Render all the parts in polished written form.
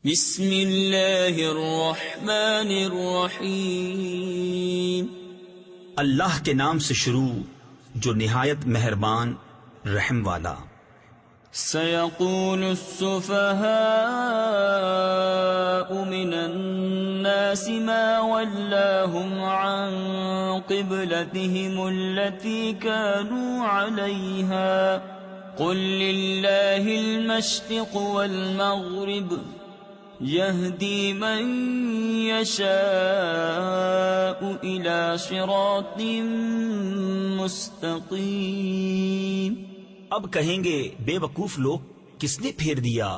بسم اللہ الرحمن الرحیم، اللہ کے نام سے شروع جو نہایت مہربان رحم والا۔ سيقول السفهاء من الناس ما ولاهم عن قبلتهم التي كانوا عليها قل لله المشرق والمغرب يهدي من يشاء إلى صراط مستقيم۔ اب کہیں گے بے وقوف لوگ، کس نے پھیر دیا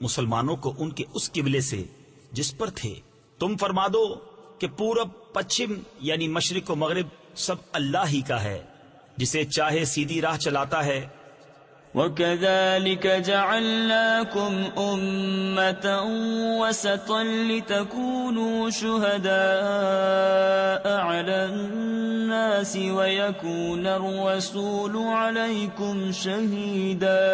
مسلمانوں کو ان کے اس قبلے سے جس پر تھے؟ تم فرما دو کہ پورب پچھم یعنی مشرق و مغرب سب اللہ ہی کا ہے، جسے چاہے سیدھی راہ چلاتا ہے۔ وَكَذَلِكَ جَعَلْنَاكُمْ أُمَّةً وَسَطًا لِتَكُونُوا شُهَدَاءَ عَلَى النَّاسِ وَيَكُونَ الرَّسُولُ عَلَيْكُمْ شَهِيدًا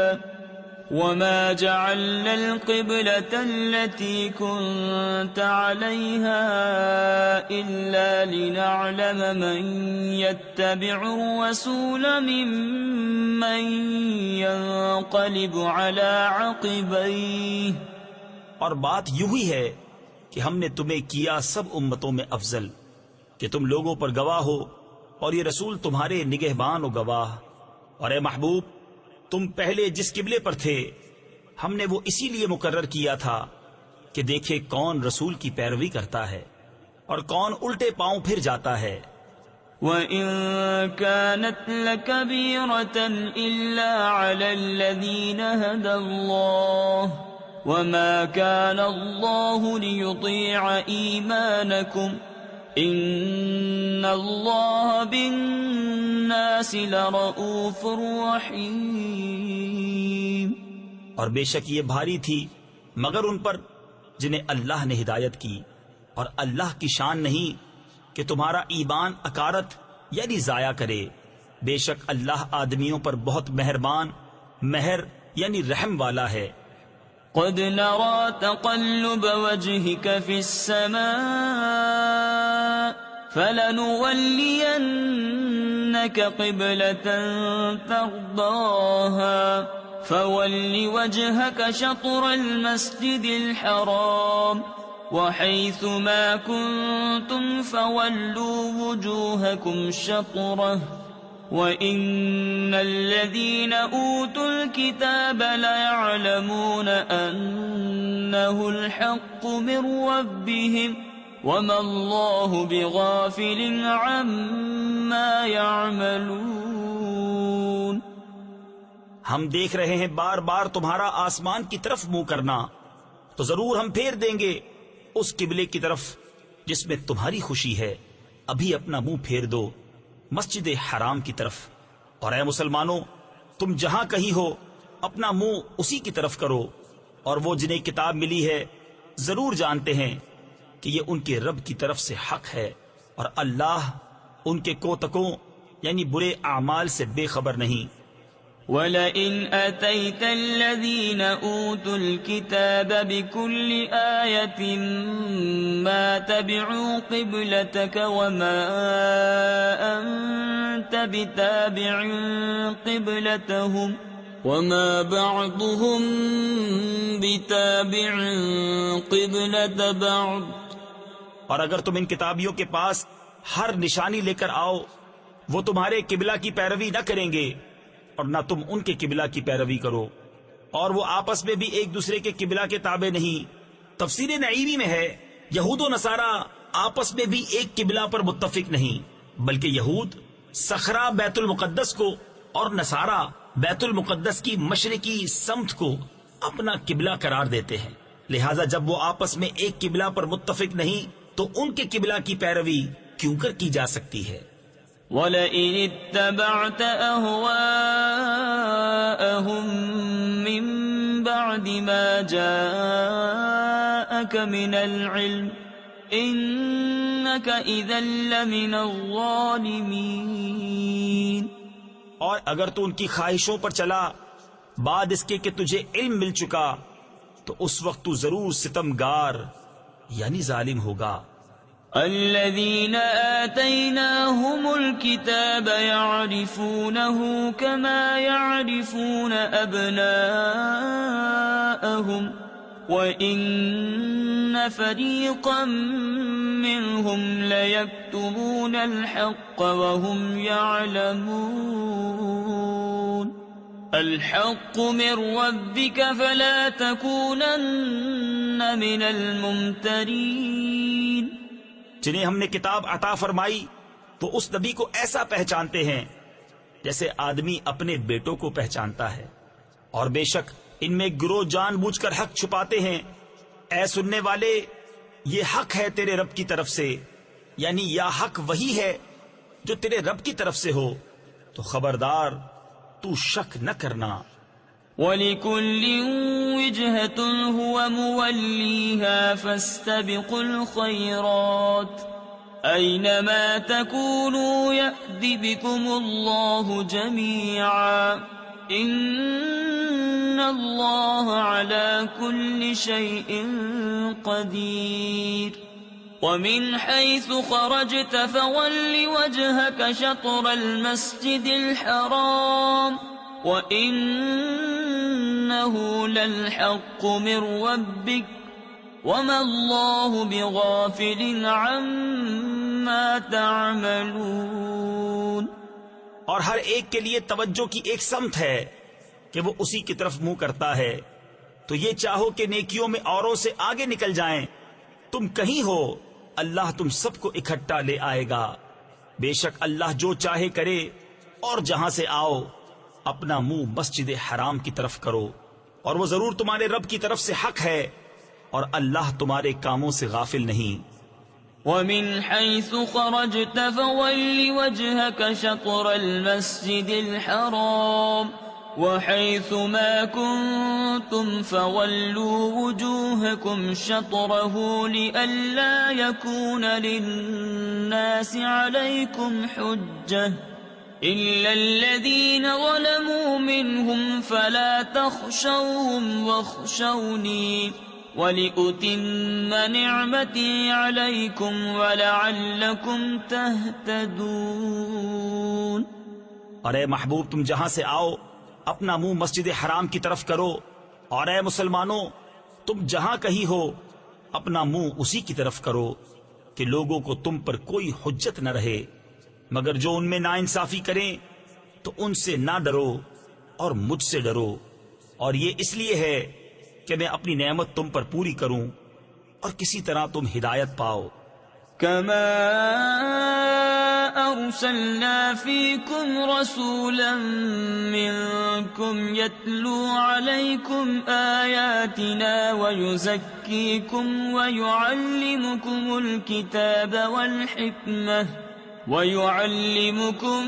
وَمَا جَعَلْنَا الْقِبْلَةَ الَّتِي كُنْتَ عَلَيْهَا إِلَّا لِنَعْلَمَ مَنْ يَتَّبِعُ الرَّسُولَ مِمَّنْ يَنْقَلِبُ عَلَى عَقِبَيْهِ۔ اور بات یوں ہی ہے کہ ہم نے تمہیں کیا سب امتوں میں افضل کہ تم لوگوں پر گواہ ہو، اور یہ رسول تمہارے نگہبان و گواہ۔ اور اے محبوب، تم پہلے جس قبلے پر تھے ہم نے وہ اسی لیے مقرر کیا تھا کہ دیکھے کون رسول کی پیروی کرتا ہے اور کون الٹے پاؤں پھر جاتا ہے۔ وَإِن كَانَتْ لَكَبِيرَةً إِلَّا عَلَى الَّذِينَ هَدَى اللَّهُ وَمَا كَانَ اللَّهُ لِيُضِيعَ إِيمَانَكُمْ إِنَّ اللَّهَ بِالنَّاسِ لَرَءُوفٌ رَحِيمٌ۔ اور بے شک یہ بھاری تھی مگر ان پر جنہیں اللہ نے ہدایت کی، اور اللہ کی شان نہیں کہ تمہارا ایمان اکارت یعنی ضائع کرے۔ بے شک اللہ آدمیوں پر بہت مہربان، مہر یعنی رحم والا ہے۔ قد نرى تقلب وجهك في السماء فلنولينك قبلة ترضاها فول وجهك شطر المسجد الحرام وحيث ما كنتم فولوا وجوهكم شطره وَإِنَّ الَّذِينَ أُوتُوا الْكِتَابَ لَيَعْلَمُونَ أَنَّهُ الْحَقُّ مِنْ رَبِّهِمْ وَمَا اللَّهُ بِغَافِلٍ عَمَّا يَعْمَلُونَ۔ ہم دیکھ رہے ہیں بار بار تمہارا آسمان کی طرف منہ کرنا، تو ضرور ہم پھیر دیں گے اس قبلے کی طرف جس میں تمہاری خوشی ہے۔ ابھی اپنا منہ پھیر دو مسجد حرام کی طرف، اور اے مسلمانوں تم جہاں کہیں ہو اپنا منہ اسی کی طرف کرو۔ اور وہ جنہیں کتاب ملی ہے ضرور جانتے ہیں کہ یہ ان کے رب کی طرف سے حق ہے، اور اللہ ان کے کوتکوں یعنی برے اعمال سے بے خبر نہیں۔ وَلَئِنْ أَتَيْتَ الَّذِينَ أُوتُوا الْكِتَابَ بِكُلِّ آيَةٍ مَا تَبِعُوا قِبْلَتَكَ وَمَا أَنْتَ بِتَابِعٍ قِبْلَتَهُمْ وَمَا بَعْضُهُمْ بِتَابِعٍ قِبْلَةَ بَعْضٍ۔ اور اگر تم ان کتابیوں کے پاس ہر نشانی لے کر آؤ، وہ تمہارے قبلہ کی پیروی نہ کریں گے اور نہ تم ان کے قبلہ کی پیروی کرو، اور وہ آپس میں بھی ایک دوسرے کے قبلہ کے تابع نہیں۔ تفسیر نعیمی میں ہے یہود و نصارہ آپس میں بھی ایک قبلہ پر متفق نہیں، بلکہ یہود صخرہ بیت المقدس کو اور نصارہ بیت المقدس کی مشرقی سمت کو اپنا قبلہ قرار دیتے ہیں۔ لہذا جب وہ آپس میں ایک قبلہ پر متفق نہیں تو ان کے قبلہ کی پیروی کیوں کر کی جا سکتی ہے؟ وَلَئِنِ اتَّبَعْتَ أَهْوَاءَهُمْ مِنْ بَعْدِ مَا جَاءَكَ مِنَ الْعِلْمِ إِنَّكَ إِذًا لَمِنَ الظَّالِمِينَ۔ اور اگر تو ان کی خواہشوں پر چلا بعد اس کے کہ تجھے علم مل چکا، تو اس وقت تو ضرور ستمگار یعنی ظالم ہوگا۔ الذين آتيناهم الكتاب يعرفونه كما يعرفون أبناءهم وإن فريقا منهم ليكتمون الحق وهم يعلمون الحق من ربك فلا تكونن من الممترين۔ جنہیں ہم نے کتاب عطا فرمائی وہ اس نبی کو ایسا پہچانتے ہیں جیسے آدمی اپنے بیٹوں کو پہچانتا ہے، اور بے شک ان میں گروہ جان بوجھ کر حق چھپاتے ہیں۔ اے سننے والے، یہ حق ہے تیرے رب کی طرف سے، یعنی یا حق وہی ہے جو تیرے رب کی طرف سے ہو، تو خبردار تو شک نہ کرنا۔ وَلِكُلٍّ وِجْهَةٌ هُوَ مُوَلِّيهَا فَاسْتَبِقُوا الْخَيْرَاتِ أَيْنَمَا تَكُونُوا يَأْتِ بِكُمُ اللَّهُ جَمِيعًا إِنَّ اللَّهَ عَلَى كُلِّ شَيْءٍ قَدِيرٌ۔ وَمِنْ حَيْثُ خَرَجْتَ فَوَلِّ وَجْهَكَ شَطْرَ الْمَسْجِدِ الْحَرَامِ وَإِنَّهُ لَلْحَقُّ مِنْ رَبِّكَ وَمَا اللَّهُ بِغَافِلٍ عَمَّا تَعْمَلُونَ۔ اور ہر ایک کے لیے توجہ کی ایک سمت ہے کہ وہ اسی کی طرف منہ کرتا ہے، تو یہ چاہو کہ نیکیوں میں اوروں سے آگے نکل جائیں، تم کہیں ہو اللہ تم سب کو اکٹھا لے آئے گا۔ بے شک اللہ جو چاہے کرے، اور جہاں سے آؤ اپنا منہ مسجد حرام کی طرف کرو، اور وہ ضرور تمہارے رب کی طرف سے حق ہے، اور اللہ تمہارے کاموں سے غافل نہیں۔ وَمِنْ حَيْثُ خَرَجْتَ فَوَلِّ وَجْهَكَ شَطْرَ الْمَسْجِدِ الْحَرَامِ وَحَيْثُ مَا كُنْتُمْ فَوَلُّوا وُجُوهَكُمْ شَطْرَهُ لِئَلَّا يَكُونَ لِلنَّاسِ عَلَيْكُمْ حُجَّةٌ إِلَّا الَّذِينَ ظَلَمُوا مِنْهُمْ فَلَا تَخْشَوْهُمْ وَاخْشَوْنِي وَلِأُتِمَّ نِعْمَتِي عَلَيْكُمْ وَلَعَلَّكُمْ تَهْتَدُونَ۔ اور اے محبوب تم جہاں سے آؤ اپنا منہ مسجد حرام کی طرف کرو، اور اے مسلمانوں تم جہاں کہیں ہو اپنا منہ اسی کی طرف کرو کہ لوگوں کو تم پر کوئی حجت نہ رہے، مگر جو ان میں ناانصافی کریں تو ان سے نہ ڈرو اور مجھ سے ڈرو، اور یہ اس لیے ہے کہ میں اپنی نعمت تم پر پوری کروں اور کسی طرح تم ہدایت پاؤ۔ كما أرسلنا فيكم رسولا منكم يتلو عليكم آياتنا ويزكيكم ويعلمكم الكتاب والحكمة ويعلمكم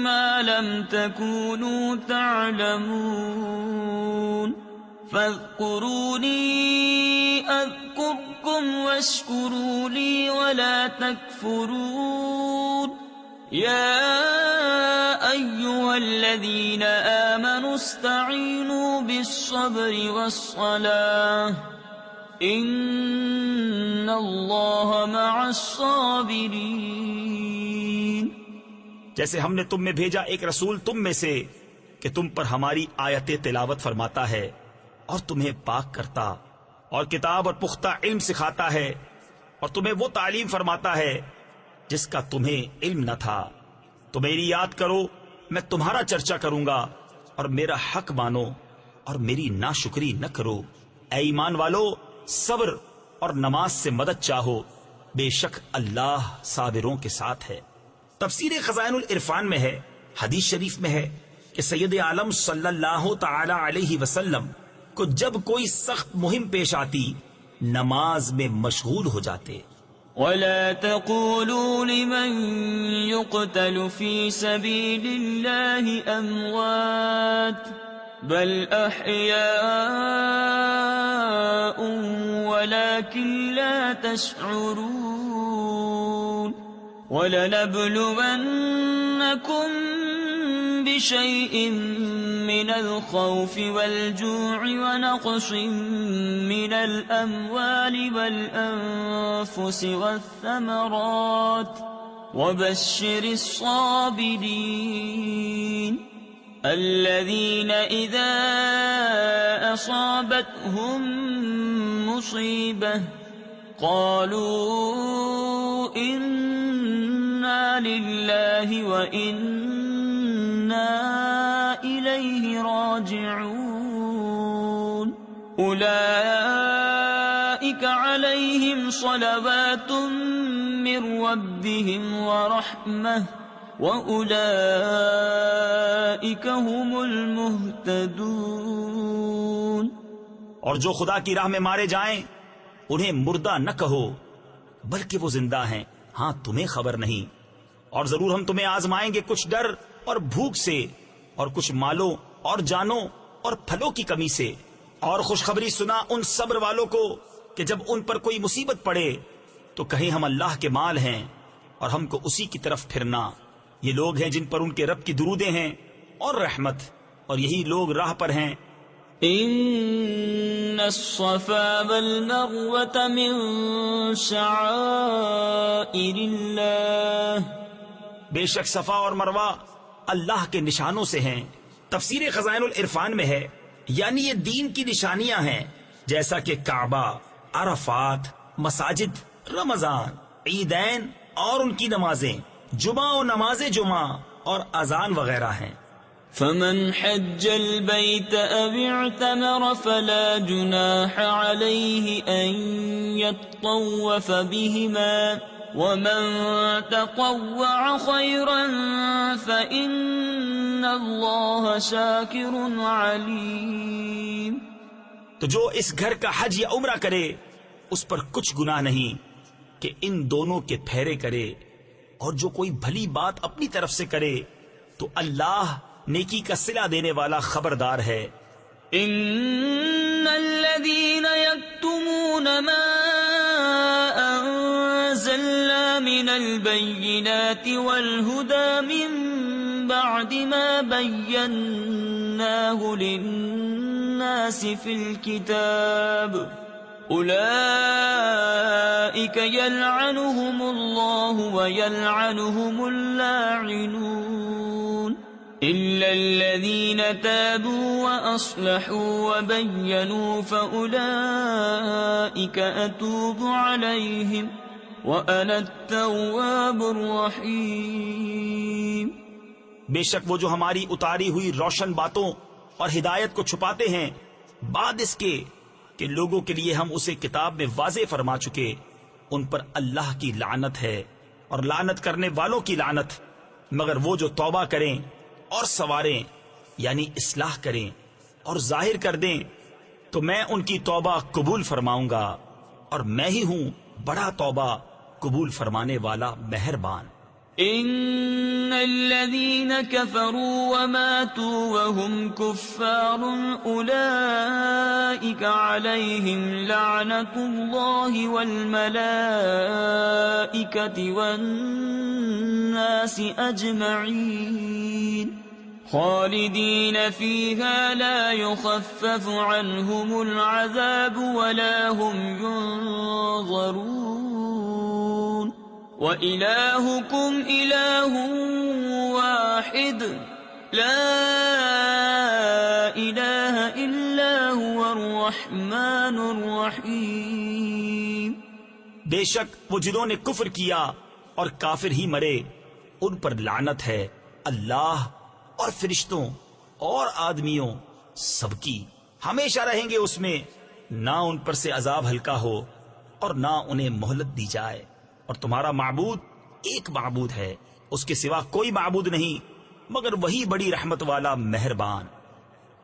ما لم تكونوا تعلمون فاذكروني أذكركم واشكروا لي ولا تكفرون يا أيها الذين آمنوا استعينوا بالصبر والصلاة إن الله مع الصابرين۔ جیسے ہم نے تم میں بھیجا ایک رسول تم میں سے کہ تم پر ہماری آیتیں تلاوت فرماتا ہے اور تمہیں پاک کرتا اور کتاب اور پختہ علم سکھاتا ہے اور تمہیں وہ تعلیم فرماتا ہے جس کا تمہیں علم نہ تھا، تو میری یاد کرو، میں تمہارا چرچا کروں گا، اور میرا حق مانو اور میری ناشکری نہ کرو۔ اے ایمان والو، صبر اور نماز سے مدد چاہو، بے شک اللہ صابروں کے ساتھ ہے۔ تفسیر خزائن العرفان میں ہے، حدیث شریف میں ہے کہ سید عالم صلی اللہ تعالی علیہ وسلم کو جب کوئی سخت مہم پیش آتی نماز میں مشغول ہو جاتے۔ وَلَا تَقُولُوا لِمَن يُقْتَلُ فِي سَبِيلِ اللَّهِ أَمْوَاتٌ بَلْ أَحْيَاءٌ وَلَكِنْ لَا تَشْعُرُونَ وَلَنَبْلُوَنَّكُمْ بِشَيْءٍ من الخوف والجوع ونقص من الأموال والأنفس والثمرات وبشر الصابرين الذين إذا أصابتهم مصيبة قالوا إنا لله وإنا إليه راجعون أولئك عليهم صلوات من ربهم ورحمة وَأُولَئِكَ هُمُ الْمُهْتَدُونَ۔ اور جو خدا کی راہ میں مارے جائیں انہیں مردہ نہ کہو بلکہ وہ زندہ ہیں، ہاں تمہیں خبر نہیں۔ اور ضرور ہم تمہیں آزمائیں گے کچھ ڈر اور بھوک سے، اور کچھ مالوں اور جانوں اور پھلوں کی کمی سے۔ اور خوشخبری سنا ان صبر والوں کو کہ جب ان پر کوئی مصیبت پڑے تو کہیں ہم اللہ کے مال ہیں اور ہم کو اسی کی طرف پھرنا۔ یہ لوگ ہیں جن پر ان کے رب کی درودیں ہیں اور رحمت، اور یہی لوگ راہ پر ہیں۔ ان الصفا والمروة من شعائر اللہ، بے شک صفا اور مروہ اللہ کے نشانوں سے ہیں۔ تفسیر خزائن العرفان میں ہے یعنی یہ دین کی نشانیاں ہیں، جیسا کہ کعبہ، عرفات، مساجد، رمضان، عیدین اور ان کی نمازیں، جمعہ و نماز جمعہ اور اذان وغیرہ ہیں۔ فمن حج البيت أو اعتمر فلا جناح عليه أن يطوف بهما ومن تطوع خيرا فإن الله شاكر عليم۔ تو جو اس گھر کا حج یا عمرہ کرے اس پر کچھ گناہ نہیں کہ ان دونوں کے پھیرے کرے، اور جو کوئی بھلی بات اپنی طرف سے کرے تو اللہ نیکی کا صلہ دینے والا خبردار ہے۔ ان الذين يكتمون ما انزلنا من البينات والهدى من بعد ما بيناه للناس في الكتاب أولئك يلعنهم الله ويلعنهم اللاعنون إلا الذين تابوا وأصلحوا وبينوا فأولئك أتوب عليهم وأنا التواب الرحيم۔ بے شک وہ جو ہماری اتاری ہوئی روشن باتوں اور ہدایت کو چھپاتے ہیں بعد اس کے کہ لوگوں کے لیے ہم اسے کتاب میں واضح فرما چکے، ان پر اللہ کی لعنت ہے اور لعنت کرنے والوں کی لعنت، مگر وہ جو توبہ کریں اور سواریں یعنی اصلاح کریں اور ظاہر کر دیں تو میں ان کی توبہ قبول فرماؤں گا، اور میں ہی ہوں بڑا توبہ قبول فرمانے والا مہربان۔ ان الذين كفروا وماتوا وهم كفار اولئك عليهم لعنة الله والملائكة والناس اجمعين خالدين فيها لا يخفف عنهم العذاب ولا هم ينظرون وإلهكم إله واحد لا إله إلا هو الرحمن الرحيم۔ بے شک وہ جنہوں نے کفر کیا اور کافر ہی مرے ان پر لعنت ہے اللہ اور فرشتوں اور آدمیوں سب کی، ہمیشہ رہیں گے اس میں، نہ ان پر سے عذاب ہلکا ہو اور نہ انہیں مہلت دی جائے۔ اور تمہارا معبود ایک معبود ہے، اس کے سوا کوئی معبود نہیں مگر وہی بڑی رحمت والا مہربان۔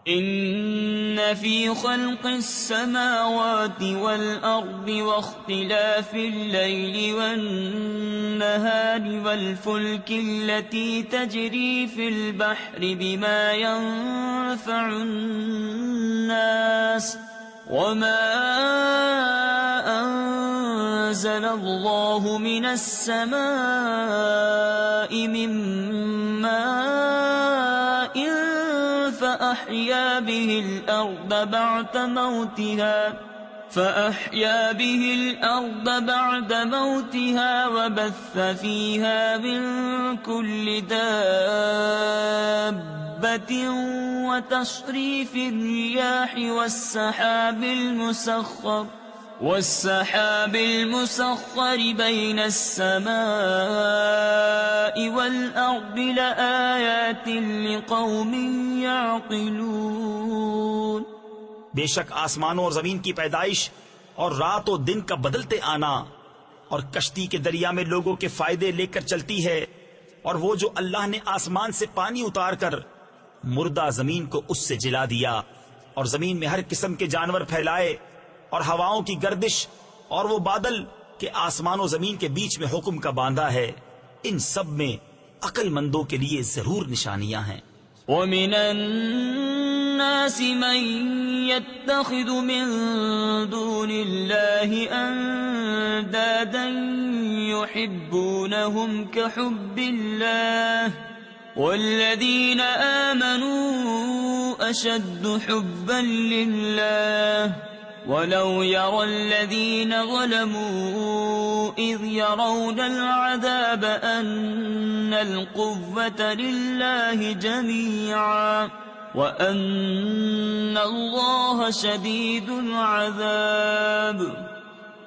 ان فی خلق السماوات والارض واختلاف اللیل والنہار والفلک التي تجری فی البحر بما ينفع الناس وما أنزل الله من السماء من ماء فأحيا به الأرض بعد موتها وبث فيها من كل دابة وتصريف الرياح والسحاب المسخر بين السماء والأرض لآيات لقوم يعقلون۔ بے شک آسمانوں اور زمین کی پیدائش اور رات و دن کا بدلتے آنا اور کشتی کے دریا میں لوگوں کے فائدے لے کر چلتی ہے، اور وہ جو اللہ نے آسمان سے پانی اتار کر مردہ زمین کو اس سے جلا دیا، اور زمین میں ہر قسم کے جانور پھیلائے، اور ہواؤں کی گردش، اور وہ بادل کہ آسمان و زمین کے بیچ میں حکم کا باندھا ہے، ان سب میں عقل مندوں کے لیے ضرور نشانیاں ہیں۔ وَمِنَ النَّاسِ مَن يَتَّخِذُ مِن دُونِ اللَّهِ أَندَادًا يُحِبُّونَهُمْ كَحُبِّ اللَّهِ وَالَّذِينَ آمَنُوا أَشَدُّ حُبًّا لِلَّهِ وَلَوْ يَرَى الَّذِينَ ظَلَمُوا إِذْ يَرَوْنَ الْعَذَابَ أَنَّ الْقُوَّةَ لِلَّهِ جَمِيعًا وَأَنَّ اللَّهَ شَدِيدُ الْعَذَابِ۔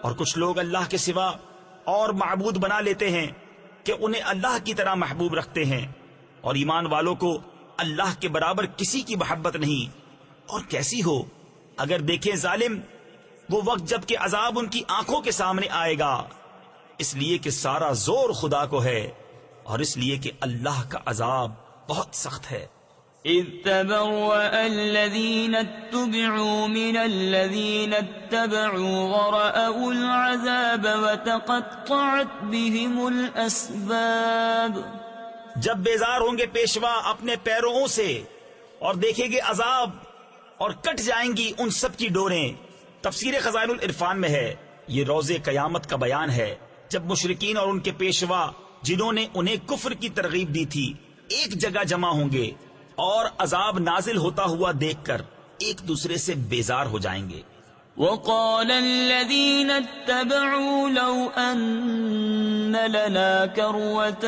اور کچھ لوگ اللہ کے سوا اور معبود بنا لیتے ہیں کہ انہیں اللہ کی طرح محبوب رکھتے ہیں، اور ایمان والوں کو اللہ کے برابر کسی کی محبت نہیں۔ اور کیسی ہو اگر دیکھیں ظالم وہ وقت جب کہ عذاب ان کی آنکھوں کے سامنے آئے گا، اس لیے کہ سارا زور خدا کو ہے، اور اس لیے کہ اللہ کا عذاب بہت سخت ہے۔ إِذْ تَبَرَّأَ الَّذِينَ اتُّبِعُوا مِنَ الَّذِينَ اتَّبَعُوا وَرَأَوُا الْعَذَابَ وَتَقَطَّعَتْ بِهِمُ الْأَسْبَابُ۔ جب بیزار ہوں گے پیشوا اپنے پیرووں سے اور دیکھیں گے عذاب، اور کٹ جائیں گی ان سب کی ڈوریں۔ تفسیر خزائن العرفان میں ہے، یہ روز قیامت کا بیان ہے جب مشرکین اور ان کے پیشوا جنہوں نے انہیں کفر کی ترغیب دی تھی ایک جگہ جمع ہوں گے، اور عذاب نازل ہوتا ہوا دیکھ کر ایک دوسرے سے بیزار ہو جائیں گے۔ وَقَالَ الَّذِينَ اتَّبَعُوا لَوْ أَنَّ لَنَا كَرَّةً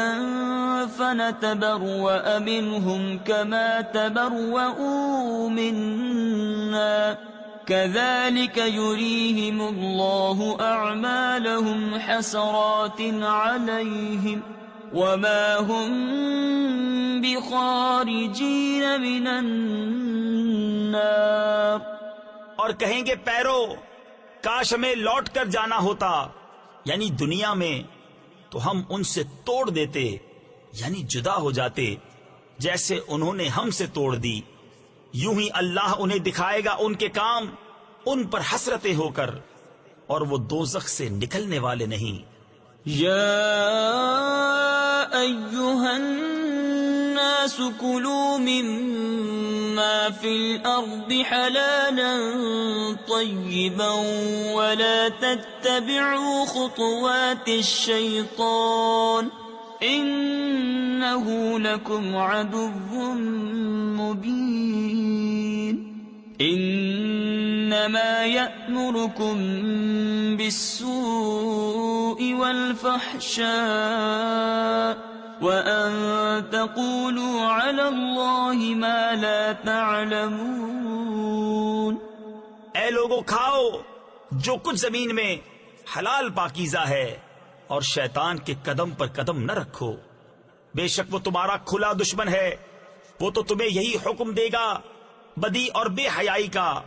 فَنَتَبَرَّأَ مِنْهُمْ كَمَا تَبَرَّؤُوا مِنَّا كَذَلِكَ يُرِيهِمُ اللَّهُ أَعْمَالَهُمْ حَسَرَاتٍ عَلَيْهِمْ وَمَا هُمْ بِخَارِجِينَ مِنَ النَّارِ۔ اور کہیں گے پیرو کاش ہمیں لوٹ کر جانا ہوتا، یعنی دنیا میں، تو ہم ان سے توڑ دیتے، یعنی جدا ہو جاتے جیسے انہوں نے ہم سے توڑ دی۔ یوں ہی اللہ انہیں دکھائے گا ان کے کام ان پر حسرتیں ہو کر، اور وہ دوزخ سے نکلنے والے نہیں۔ یا ایھا الناس کلوا مما فی الارض حلالا طیبا ولا تتبعوا خطوات الشیطان انه لکم عدو مبین۔ انما یأمرکم بالسوء والفحشاء وَأَن تَقُولُوا عَلَى اللَّهِ مَا لَا تَعْلَمُونَ۔ اے لوگو کھاؤ جو کچھ زمین میں حلال پاکیزہ ہے، اور شیطان کے قدم پر قدم نہ رکھو، بے شک وہ تمہارا کھلا دشمن ہے، وہ تو تمہیں یہی حکم دے گا بدی اور بے حیائی کا،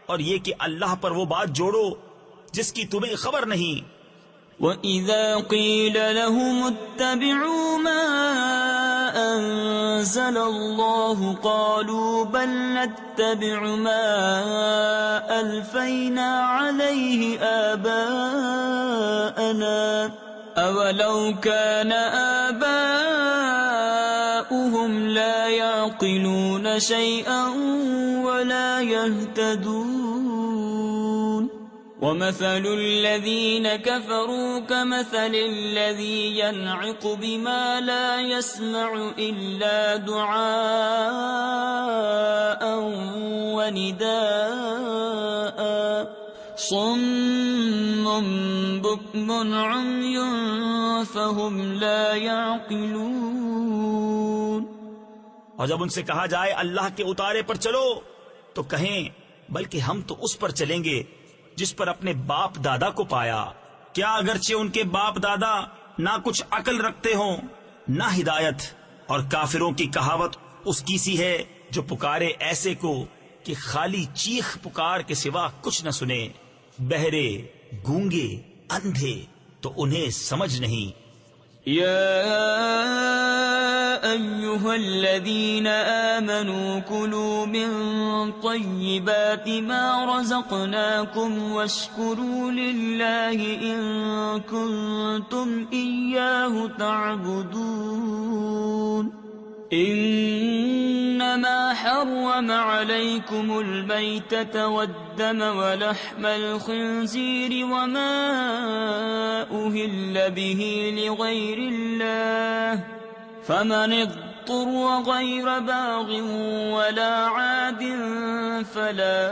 اور یہ کہ اللہ پر وہ بات جوڑو جس کی تمہیں خبر نہیں۔ وَإِذَا قِيلَ لَهُمُ اتَّبِعُوا مَا أَنزَلَ اللَّهُ قَالُوا بَلْ نَتَّبِعُ مَا أَلْفَيْنَا عَلَيْهِ آبَاءَنَا أَوَلَوْ كَانَ آبَاؤُهُمْ لَا يَعْقِلُونَ شَيْئًا وَلَا يَهْتَدُونَ۔ ومثل الذين كفروا كمثل الذي ينعق بما لا يسمع إلا دعاء ونداء صم بكم عمي فهم لا يعقلون. اور جب ان سے کہا جائے اللہ کے اتارے پر چلو تو کہیں بلکہ ہم تو اس پر چلیں گے جس پر اپنے باپ دادا کو پایا. کیا اگرچہ ان کے باپ دادا نہ کچھ عقل رکھتے ہوں نہ ہدایت. اور کافروں کی کہاوت اس کی سی ہے جو پکارے ایسے کو کہ خالی چیخ پکار کے سوا کچھ نہ سنے. بہرے گونگے اندھے تو انہیں سمجھ نہیں. يا أيها الذين آمنوا كلوا من طيبات ما رزقناكم واشكروا لله إن كنتم إياه تعبدون. إنما حرم عليكم الميتة والدم ولحم الخنزير وما أهل به لغير الله فمن اضطر غير باغ ولا عاد فلا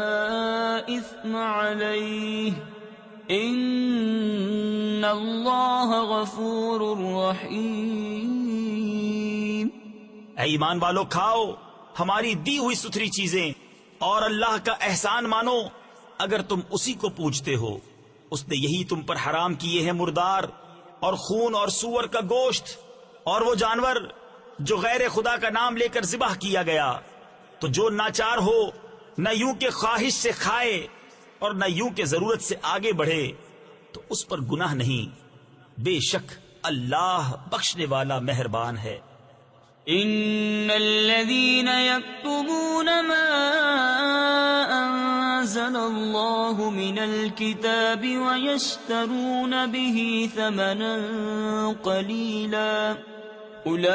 إثم عليه إن الله غفور رحيم. اے ایمان والو کھاؤ ہماری دی ہوئی ستھری چیزیں اور اللہ کا احسان مانو اگر تم اسی کو پوجتے ہو. اس نے یہی تم پر حرام کیے ہیں مردار اور خون اور سور کا گوشت اور وہ جانور جو غیر خدا کا نام لے کر ذبح کیا گیا. تو جو ناچار ہو نہ یوں کہ خواہش سے کھائے اور نہ یوں کہ ضرورت سے آگے بڑھے تو اس پر گناہ نہیں. بے شک اللہ بخشنے والا مہربان ہے. ان الذين يكتمون ما انزل الله من الكتاب ويشترون به ثمنا قليلا اولئك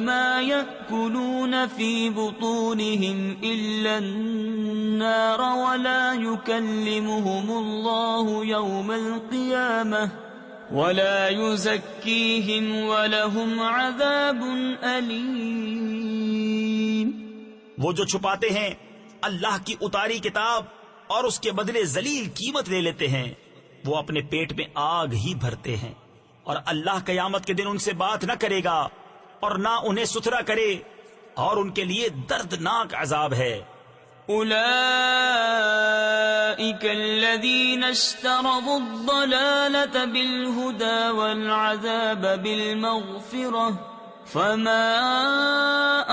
ما يأكلون في بطونهم الا النار ولا يكلمهم الله يوم القيامة ولا يزكيهم ولهم عذاب أليم. وہ جو چھپاتے ہیں اللہ کی اتاری کتاب اور اس کے بدلے ذلیل قیمت لے لیتے ہیں وہ اپنے پیٹ میں آگ ہی بھرتے ہیں اور اللہ قیامت کے دن ان سے بات نہ کرے گا اور نہ انہیں ستھرا کرے اور ان کے لیے دردناک عذاب ہے. أولئك الذين اشتروا الضلالة بالهدى والعذاب بالمغفرة فما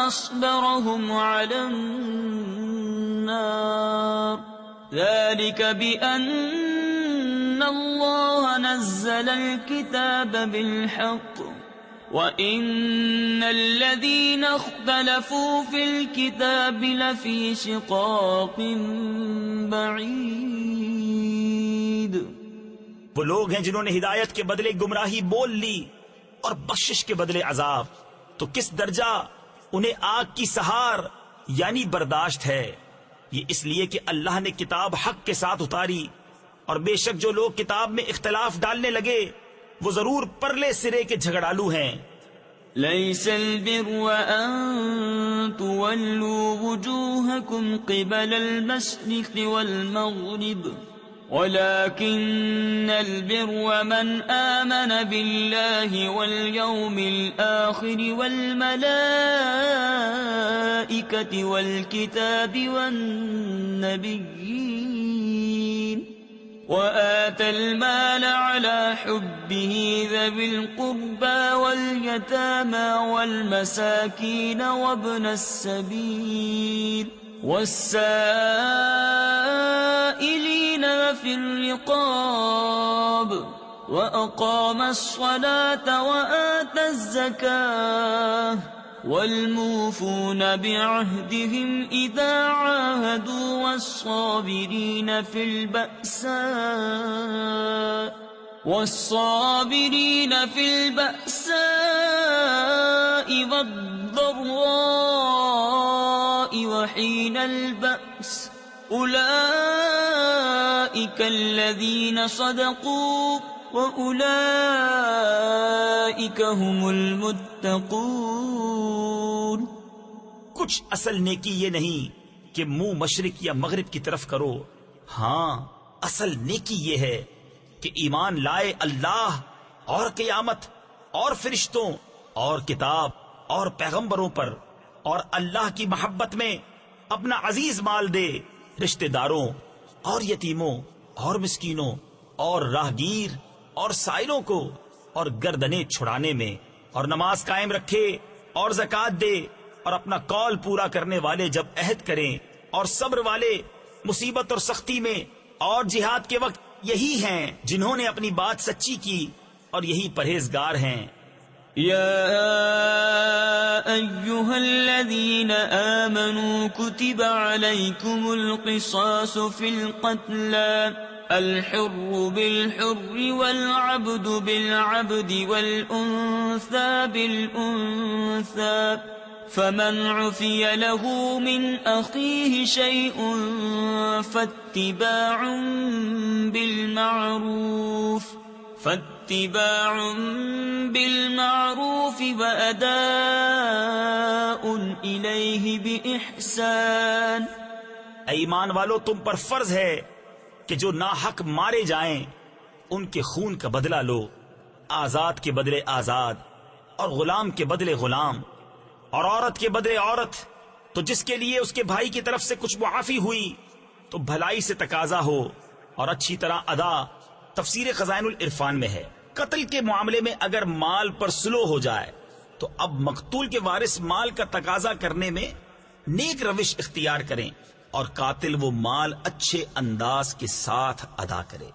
أصبرهم على النار ذلك بأن الله نزل الكتاب بالحق وَإِنَّ الَّذِينَ اخْتَلَفُوا فِي الْكِتَابِ لَفِي شِقَاقٍ بَعِيدٍ. وہ لوگ ہیں جنہوں نے ہدایت کے بدلے گمراہی بول لی اور بخشش کے بدلے عذاب. تو کس درجہ انہیں آگ کی سہار یعنی برداشت ہے. یہ اس لیے کہ اللہ نے کتاب حق کے ساتھ اتاری اور بے شک جو لوگ کتاب میں اختلاف ڈالنے لگے وہ ضرور پرلے سرے کے جھگڑالو ہیں. ليس البر أن تولوا وجوهكم قبل المشرق والمغرب ولكن البر من آمن بالله واليوم الآخر والملائكة والكتاب والنبيين وآتى المال على حبه ذوي القربى واليتامى والمساكين وابن السبيل والسائلين وفي الرقاب وأقام الصلاة وآتى الزكاة والموفون بعهدهم إذا عاهدوا والصابرين في البأساء والضراء وحين البأس أولئك أولئك الذين صدقوا وأولئك هم المتقون. کچھ اصل نیکی یہ نہیں کہ منہ مشرق یا مغرب کی طرف کرو، ہاں اصل نیکی یہ ہے کہ ایمان لائے اللہ اور قیامت اور فرشتوں اور کتاب اور پیغمبروں پر، اور اللہ کی محبت میں اپنا عزیز مال دے رشتہ داروں اور یتیموں اور مسکینوں اور راہگیر اور سائلوں کو، اور گردنیں چھڑانے میں، اور نماز قائم رکھے اور زکوٰۃ دے، اور اپنا قول پورا کرنے والے جب عہد کریں، اور صبر والے مصیبت اور سختی میں اور جہاد کے وقت یہی ہیں جنہوں نے اپنی بات سچی کی، اور یہی پرہیزگار ہیں. يا أيها الذين آمنوا كتب عليكم القصاص في القتلى الحر بالحر والعبد بالعبد والأنثى بالأنثى فمن عفي له من أخيه شيء فاتباع بالمعروف وأداء إليه بإحسان. اے ایمان والو، تم پر فرض ہے کہ جو ناحق مارے جائیں ان کے خون کا بدلہ لو، آزاد کے بدلے آزاد اور غلام کے بدلے غلام اور عورت کے بدلے عورت. تو جس کے لیے اس کے بھائی کی طرف سے کچھ معافی ہوئی تو بھلائی سے تقاضا ہو اور اچھی طرح ادا. تفسیر خزائن العرفان میں ہے. قتل کے معاملے میں اگر مال پر سلو ہو جائے تو اب مقتول کے وارث مال کا تقاضا کرنے میں نیک روش اختیار کریں، اور قاتل وہ مال اچھے انداز کے ساتھ ادا کرے.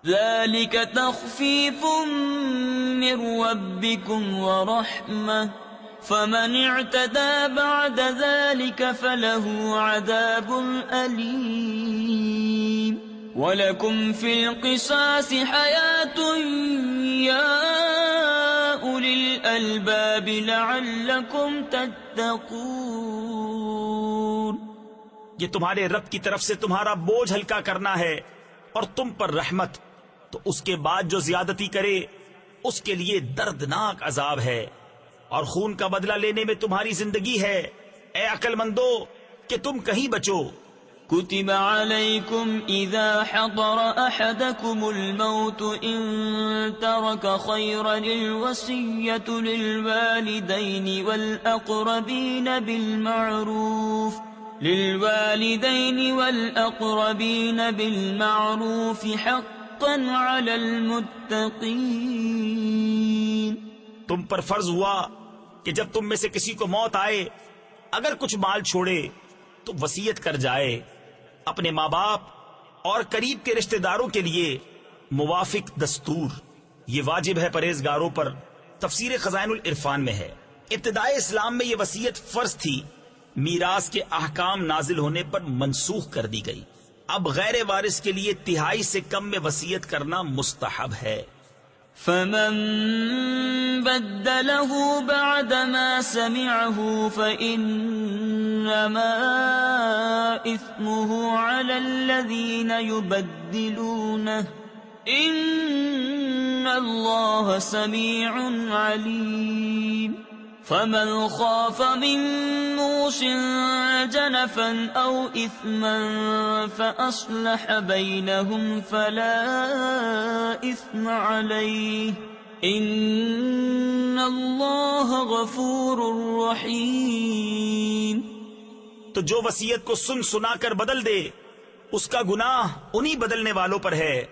ذلك تخفيف من ربكم ورحمة فمن اعتدى بعد ذلك فله عذاب أليم. وَلَكُمْ فِي الْقِصَاصِ حَيَاةٌ يَا أُولِي الْأَلْبَابِ لَعَلَّكُمْ تَتَّقُونَ. یہ تمہارے رب کی طرف سے تمہارا بوجھ ہلکا کرنا ہے اور تم پر رحمت. تو اس کے بعد جو زیادتی کرے اس کے لیے دردناک عذاب ہے، اور خون کا بدلہ لینے میں تمہاری زندگی ہے. اے عقل مندو کہ تم کہیں بچو. كتب عليكم إذا حضر أحدكم الموت إن ترك خيرا الوصية للوالدين والأقربين بالمعروف حقا على المتقين. تم پر فرض ہوا کہ جب تم میں سے کسی کو موت آئے اگر کچھ مال چھوڑے تو وصیت کر جائے اپنے ماں باپ اور قریب کے رشتہ داروں کے لیے موافق دستور. یہ واجب ہے پرہیزگاروں پر. تفسیر خزائن العرفان میں ہے. ابتدائے اسلام میں یہ وصیت فرض تھی، میراث کے احکام نازل ہونے پر منسوخ کر دی گئی. اب غیر وارث کے لیے تہائی سے کم میں وصیت کرنا مستحب ہے. فمن بدله بعد ما سمعه فإنما إثمه على الذين يبدلونه إن الله سميع عليم. فمن خاف من موص جنفا أو إثما فأصلح بينهم فلا إثم عليه إن الله غفور رحيم. تو جو وصیت کو سن سنا کر بدل دے اس کا گناہ انہی بدلنے والوں پر ہے.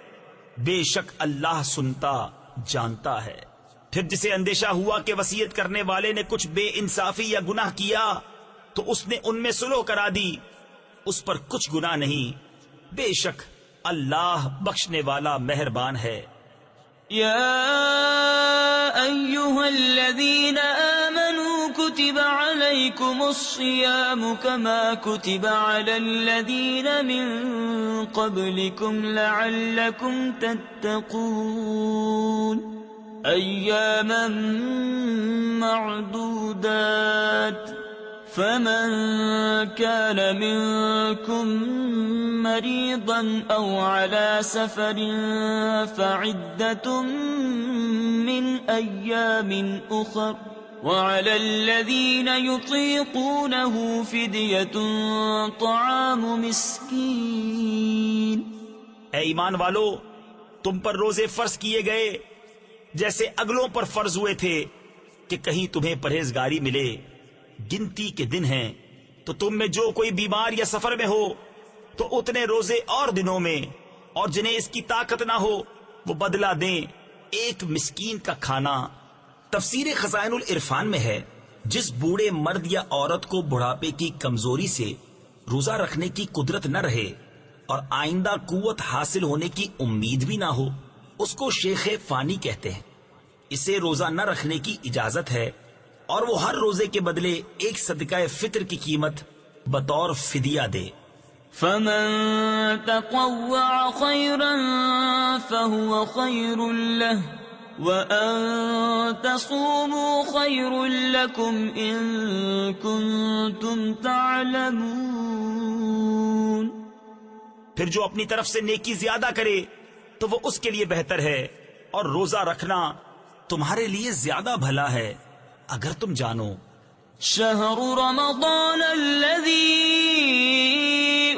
بے شک اللہ سنتا جانتا ہے. پھر جسے اندیشہ ہوا کہ وصیت کرنے والے نے کچھ بے انصافی یا گناہ کیا تو اس نے ان میں صلح کرا دی، اس پر کچھ گناہ نہیں. بے شک اللہ بخشنے والا مہربان ہے. يا أيها الذين آمنوا كتب عليكم الصيام كما كتب على الذين من قبلكم لعلكم تتقون. أياما معدودات فمن كان منكم مريضا أو على سفر فعدة من أيام أخر وعلى الذين يطيقونه فدية طعام مسكين. اے ایمان والو، تم پر روزے فرض کیے گئے جیسے اگلوں پر فرض ہوئے تھے کہ کہیں تمہیں پرہیزگاری ملے. گنتی کے دن ہیں تو تم میں جو کوئی بیمار یا سفر میں ہو تو اتنے روزے اور دنوں میں، اور جنہیں اس کی طاقت نہ ہو وہ بدلہ دیں ایک مسکین کا کھانا. تفسیر خزائن العرفان میں ہے، جس بوڑھے مرد یا عورت کو بڑھاپے کی کمزوری سے روزہ رکھنے کی قدرت نہ رہے اور آئندہ قوت حاصل ہونے کی امید بھی نہ ہو، اس کو شیخ فانی کہتے ہیں. اسے روزہ نہ رکھنے کی اجازت ہے، اور وہ ہر روزے کے بدلے ایک صدقہ فطر کی قیمت بطور فدیہ دے. فمن تطوع خيرا فهو خير له وأن تصوموا خير لكم إن كنتم تعلمون. پھر جو اپنی طرف سے نیکی زیادہ کرے تو وہ اس کے لیے بہتر ہے، اور روزہ رکھنا تمہارے لیے زیادہ بھلا ہے اگر تم جانو. شهر رمضان الذي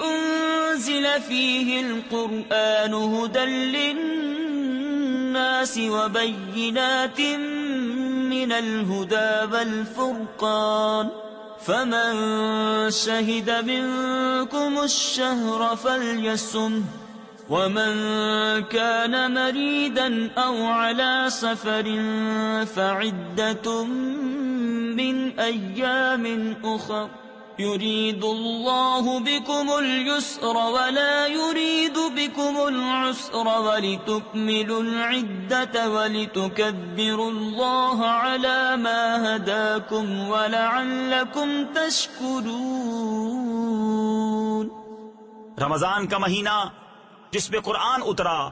أنزل فيه القرآن هدى للناس وبينات من الهدى والفرقان فمن شهد منكم الشهر فليصمه ومن كان مريدا أو على سفر فعدة من أيام أخر يريد الله بكم اليسر ولا يريد بكم العسر ولتكملوا العدة ولتكبروا الله على ما هداكم ولعلكم تشكرون. رمضان کا مہینہ جس میں قرآن اترا،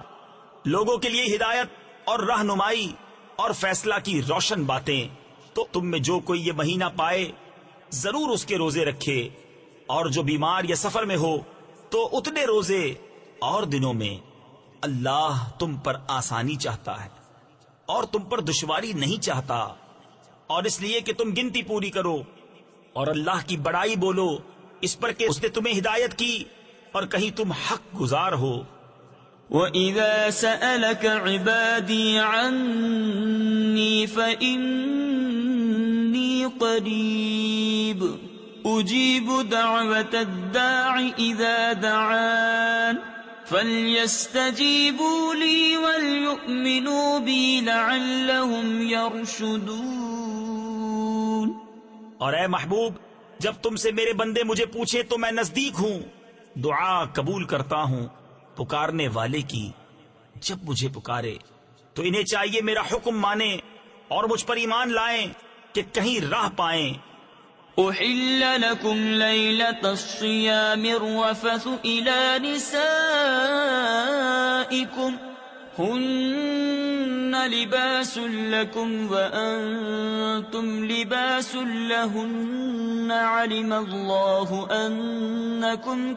لوگوں کے لیے ہدایت اور رہنمائی اور فیصلہ کی روشن باتیں، تو تم میں جو کوئی یہ مہینہ پائے ضرور اس کے روزے رکھے، اور جو بیمار یا سفر میں ہو تو اتنے روزے اور دنوں میں. اللہ تم پر آسانی چاہتا ہے اور تم پر دشواری نہیں چاہتا، اور اس لیے کہ تم گنتی پوری کرو اور اللہ کی بڑائی بولو اس پر کہ اس نے تمہیں ہدایت کی اور کہیں تم حق گزار ہو. وَإِذَا سَأَلَكَ عِبَادِي عَنِّي فَإِنِّي قَرِيبٌ أُجِيبُ دَعْوَةَ الدَّاعِ إِذَا دَعَانِ فَلْيَسْتَجِيبُوا لِي وَلْيُؤْمِنُوا بِي لَعَلَّهُمْ يَرْشُدُونَ. اور اے محبوب، جب تم سے میرے بندے مجھے پوچھے تو میں نزدیک ہوں، دعا قبول کرتا ہوں پکارنے والے کی. جب مجھے پکارے تو انہیں چاہیے میرا حکم مانیں اور مجھ پر ایمان لائیں کہ کہیں راہ پائیں. أحل لكم ليلة الصيام الرفث إلى نسائكم هن لباس لكم وأنتم لباس لهن علم الله أنكم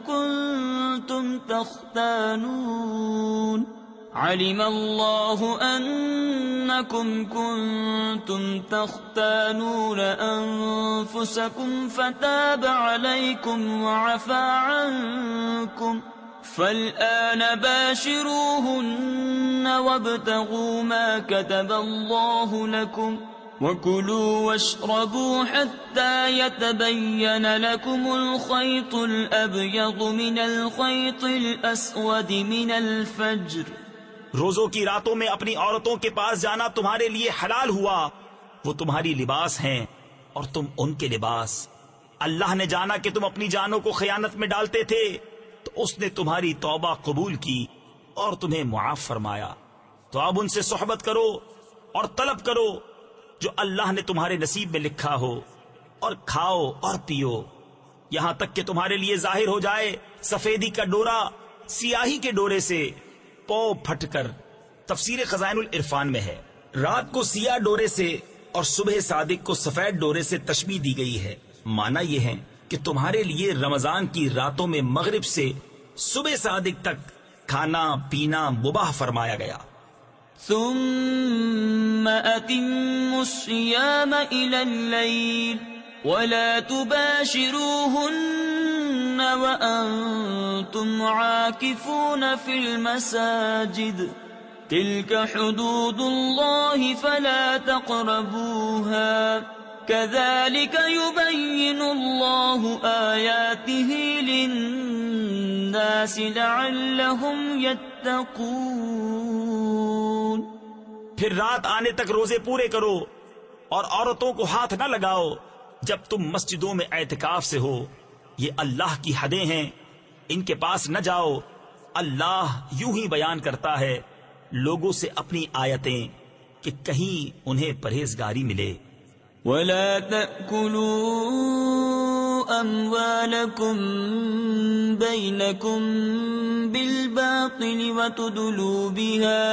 كنتم تختانون أنفسكم فتاب عليكم وعفى عنكم فالآن باشروهن وابتغوا ما كتب الله لكم وكلوا واشربوا حتى يتبين لكم الخيط الأبيض من الخيط الأسود من الفجر. روزوں کی راتوں میں اپنی عورتوں کے پاس جانا تمہارے لیے حلال ہوا، وہ تمہاری لباس ہیں اور تم ان کے لباس. اللہ نے جانا کہ تم اپنی جانوں کو خیانت میں ڈالتے تھے تو اس نے تمہاری توبہ قبول کی اور تمہیں معاف فرمایا. تو اب ان سے صحبت کرو اور طلب کرو جو اللہ نے تمہارے نصیب میں لکھا ہو، اور کھاؤ اور پیو یہاں تک کہ تمہارے لیے ظاہر ہو جائے سفیدی کا ڈورا سیاہی کے ڈورے سے پو پھٹ کر. تفسیر خزائن العرفان میں ہے، رات کو سیاہ ڈورے سے اور صبح صادق کو سفید ڈورے سے تشبیہ دی گئی ہے. مانا یہ ہے کہ تمہارے لیے رمضان کی راتوں میں مغرب سے صبح صادق تک کھانا پینا مباح فرمایا گیا. ثم أتموا الصيام إلى الليل ولا تباشروهن وأنتم عاكفون في المساجد تلك حدود الله فلا تقربوها كذلك يبين الله آياته للناس لعلهم يتقون. پھر رات آنے تک روزے پورے کرو اور عورتوں کو ہاتھ نہ لگاؤ جب تم مسجدوں میں اعتکاف سے ہو. یہ اللہ کی حدیں ہیں، ان کے پاس نہ جاؤ. اللہ یوں ہی بیان کرتا ہے لوگوں سے اپنی آیتیں کہ کہیں انہیں پرہیزگاری ملے. ولا تأكلوا أموالكم بينكم بالباطل وتدلوا بها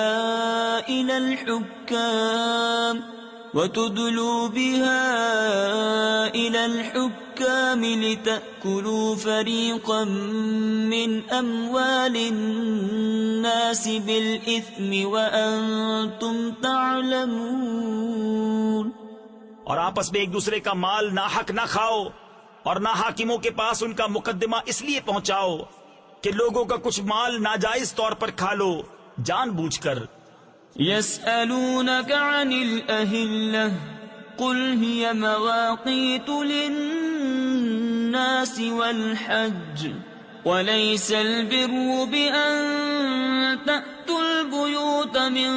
إلى الحكام لتأكلوا فريقا من أموال الناس بالإثم وأنتم تعلمون. اور آپس میں ایک دوسرے کا مال ناحق نہ کھاؤ اور نہ حاکموں کے پاس ان کا مقدمہ اس لیے پہنچاؤ کہ لوگوں کا کچھ مال ناجائز طور پر کھا لو جان بوجھ کر. يسألونك عن الأهلة قل هي مواقيت للناس والحج وليس البر بأن تأتوا البيوت من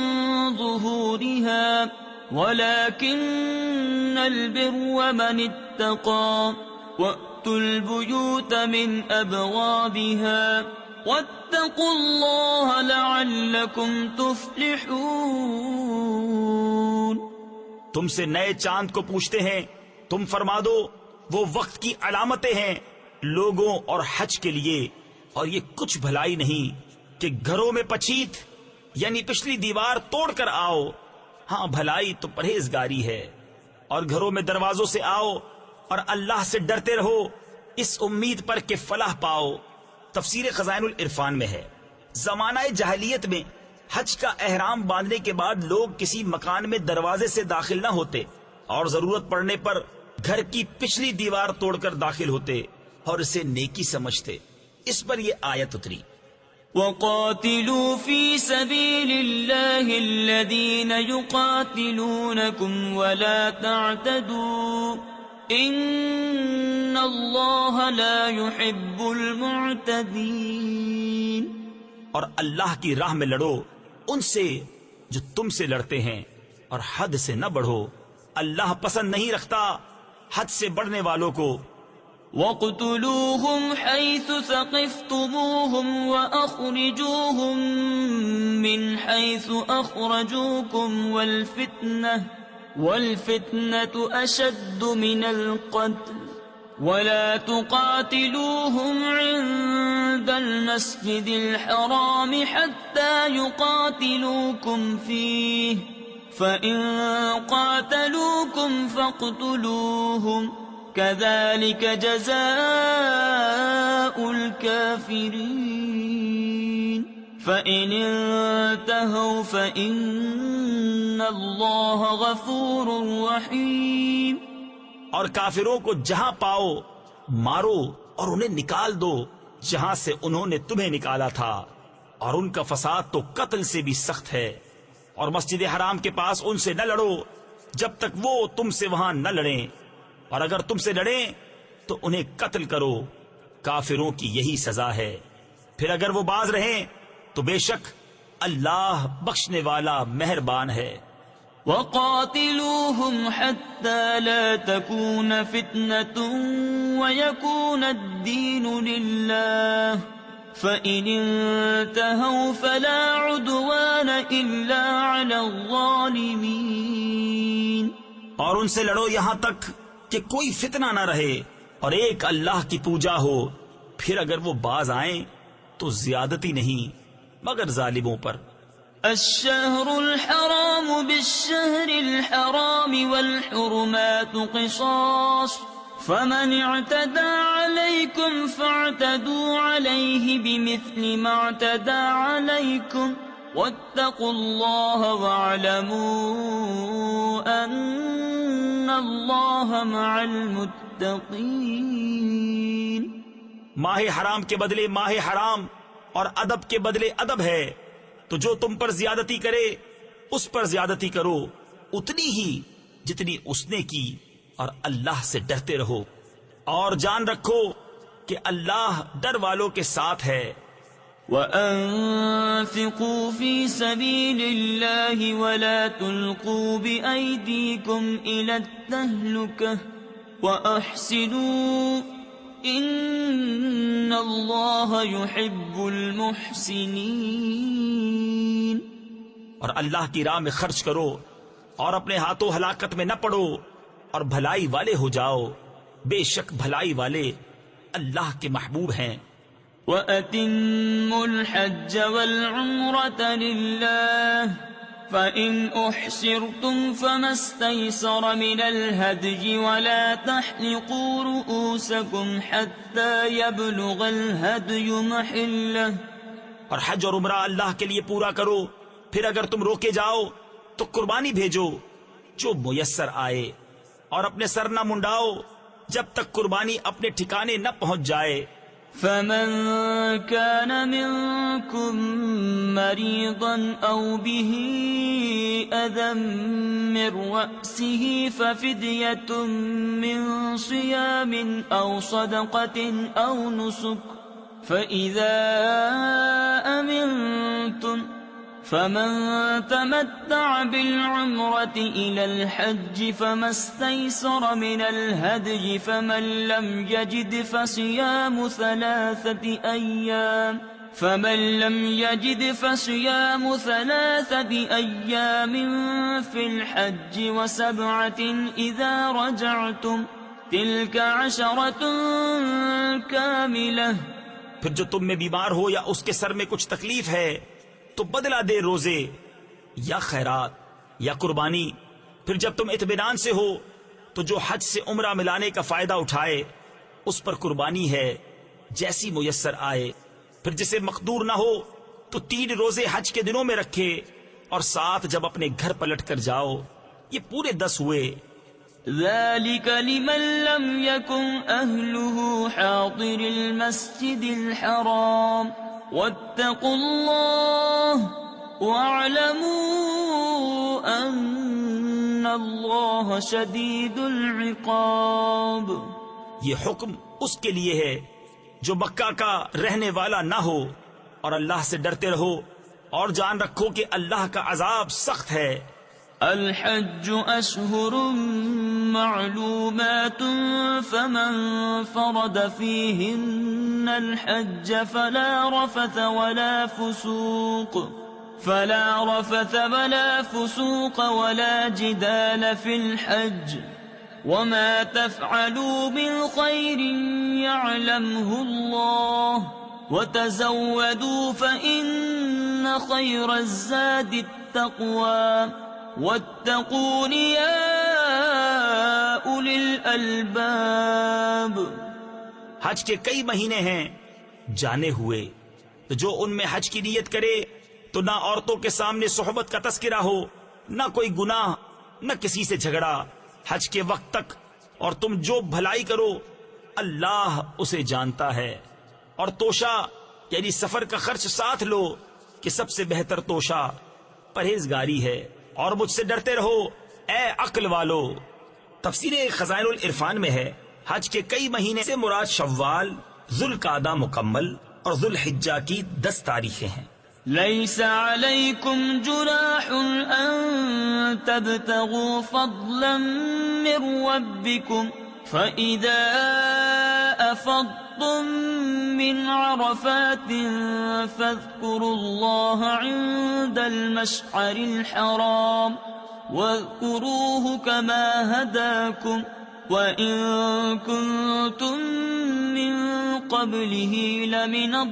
ظهورها ولكن البر من اتقى وأتوا البيوت من أبوابها واتقوا الله لعلكم تفلحون. تم سے نئے چاند کو پوچھتے ہیں، تم فرما دو وہ وقت کی علامتیں ہیں لوگوں اور حج کے لیے، اور یہ کچھ بھلائی نہیں کہ گھروں میں پچیت یعنی پچھلی دیوار توڑ کر آؤ. ہاں بھلائی تو پرہیزگاری ہے. اور گھروں میں دروازوں سے آؤ اور اللہ سے ڈرتے رہو اس امید پر کہ فلاح پاؤ. تفسیر خزائن العرفان میں ہے زمانہ جاہلیت میں حج کا احرام باندھنے کے بعد لوگ کسی مکان میں دروازے سے داخل نہ ہوتے اور ضرورت پڑنے پر گھر کی پچھلی دیوار توڑ کر داخل ہوتے اور اسے نیکی سمجھتے. اس پر یہ آیت اتری. وَقَاتِلُوا فِي سَبِيلِ اللَّهِ الَّذِينَ يُقَاتِلُونَكُمْ وَلَا تَعْتَدُوا إِنَّ اللَّهَ لَا يُحِبُّ الْمُعْتَدِينَ. اور اللہ کی راہ میں لڑو ان سے جو تم سے لڑتے ہیں اور حد سے نہ بڑھو. اللہ پسند نہیں رکھتا حد سے بڑھنے والوں کو. وَاقْتُلُوهُمْ حَيْثُ ثَقِفْتُمُوهُمْ وَأَخْرِجُوهُمْ مِنْ حَيْثُ أَخْرَجُوكُمْ وَالْفِتْنَةُ أَشَدُّ مِنَ الْقَتْلِ وَلَا تُقَاتِلُوهُمْ عِندَ الْمَسْجِدِ الْحَرَامِ حَتَّى يُقَاتِلُوكُمْ فِيهِ فَإِن قَاتَلُوكُمْ فَاقْتُلُوهُمْ كَذَلِكَ جَزَاءُ الْكَافِرِينَ فَإِنِ انْتَهَوْا فَإِنَّ اللَّهَ غَفُورٌ رَحِيمٌ. اور کافروں کو جہاں پاؤ مارو اور انہیں نکال دو جہاں سے انہوں نے تمہیں نکالا تھا، اور ان کا فساد تو قتل سے بھی سخت ہے. اور مسجد حرام کے پاس ان سے نہ لڑو جب تک وہ تم سے وہاں نہ لڑیں، اور اگر تم سے لڑیں تو انہیں قتل کرو. کافروں کی یہی سزا ہے. پھر اگر وہ باز رہیں تو بے شک اللہ بخشنے والا مہربان ہے. وَقَاتِلُوهُمْ حَتَّى لَا تَكُونَ فِتْنَةٌ وَيَكُونَ الدِّينُ لِلَّهِ فَإِنِ انْتَهَوْا فَلَا عُدْوَانَ إِلَّا عَلَى الظَّالِمِينَ. اور ان سے لڑو یہاں تک کہ کوئی فتنہ نہ رہے اور ایک اللہ کی پوجا ہو. پھر اگر وہ باز آئیں تو زیادتی نہیں مگر ظالموں پر. الشهر الحرام بالشهر الحرام والحرمات قصاص فمن اعتدى عليكم فاعتدوا عليه بمثل ما اعتدى عليكم واتقوا الله واعلموا ان الله مع المتقين۔ ماہ حرام کے بدلے ماہ حرام اور ادب کے بدلے ادب ہے، تو جو تم پر زیادتی کرے اس پر زیادتی کرو اتنی ہی جتنی اس نے کی، اور اللہ سے ڈرتے رہو اور جان رکھو کہ اللہ ڈر والوں کے ساتھ ہے۔ وَأَنفِقُوا فِي سَبِيلِ اللَّهِ وَلَا تُلْقُوا بِأَيْدِيكُمْ إِلَى التَّهْلُكَةِ وَأَحْسِنُوا إِنَّ اللَّهَ يُحِبُّ الْمُحْسِنِينَ۔ اور اللہ کی راہ میں خرچ کرو اور اپنے ہاتھوں ہلاکت میں نہ پڑو، اور بھلائی والے ہو جاؤ، بے شک بھلائی والے اللہ کے محبوب ہیں۔ وَأَتِمُّوا الْحَجَّ وَالْعُمْرَةَ لِلَّهِ فَإِنْ أُحْصِرْتُمْ فَمَا اسْتَيْسَرَ مِنَ الْهَدْيِ وَلَا تَحْلِقُوا رُؤُوسَكُمْ حَتَّى يَبْلُغَ الْهَدْيُ مَحِلَّهُ۔ اور حج اور عمرہ اللہ کے لیے پورا کرو، پھر اگر تم روکے جاؤ تو قربانی بھیجو جو میسر آئے، اور اپنے سر نہ منڈاؤ جب تک قربانی اپنے ٹھکانے نہ پہنچ جائے۔ فمن كان منكم مريضا أو به أذى من رأسه ففدية من صيام أو صدقة أو نسك فإذا أمنتم فمن تمتع بالعمرة إلى الحج فما استيسر من الهدي فمن لم يجد فصيام ثلاثة أيام في الحج وسبعة إذا رجعتم تلك 10 كاملة۔ پھر جو تم میں بیمار ہو یا اس کے سر میں کچھ تکلیف ہے تو بدلہ دے روزے یا خیرات یا قربانی۔ پھر جب تم اطمینان سے ہو تو جو حج سے عمرہ ملانے کا فائدہ اٹھائے اس پر قربانی ہے جیسی میسر آئے۔ پھر جسے مقدور نہ ہو تو 3 روزے حج کے دنوں میں رکھے، اور 7 جب اپنے گھر پلٹ کر جاؤ، یہ پورے 10 ہوئے۔ ذلك لمن لم يكن أهله حاضر المسجد الحرام واتقوا الله واعلموا أن الله شديد العقاب۔ یہ حکم اس کے لیے ہے جو مکہ کا رہنے والا نہ ہو، اور اللہ سے ڈرتے رہو اور جان رکھو کہ اللہ کا عذاب سخت ہے۔ الحج أشهر معلومات فمن فرض فيهن الحج فلا رفث ولا فسوق ولا جدال في الحج وما تفعلوا من خير يعلمه الله وتزودوا فإن خير الزاد التقوى واتقون يا أولي الألباب۔ حج کے کئی مہینے ہیں جانے ہوئے، تو جو ان میں حج کی نیت کرے تو نہ عورتوں کے سامنے صحبت کا تذکرہ ہو، نہ کوئی گناہ، نہ کسی سے جھگڑا حج کے وقت تک، اور تم جو بھلائی کرو اللہ اسے جانتا ہے۔ اور توشہ یعنی سفر کا خرچ ساتھ لو کہ سب سے بہتر توشہ پرہیزگاری ہے، اور مجھ سے ڈرتے رہو اے عقل والو۔ تفسیر خزائن العرفان میں ہے حج کے کئی مہینے سے مراد شوال، ذوالقعدہ مکمل اور ذوالحجہ کی 10 تاریخیں ہیں۔ ليس عليكم جناح أن تبتغوا فضلا من ربكم فإذا أفضتم من عرفات فاذكروا الله عند المشعر الحرام واذكروه كما هداكم وإن كنتم من قبله لمن الضالين۔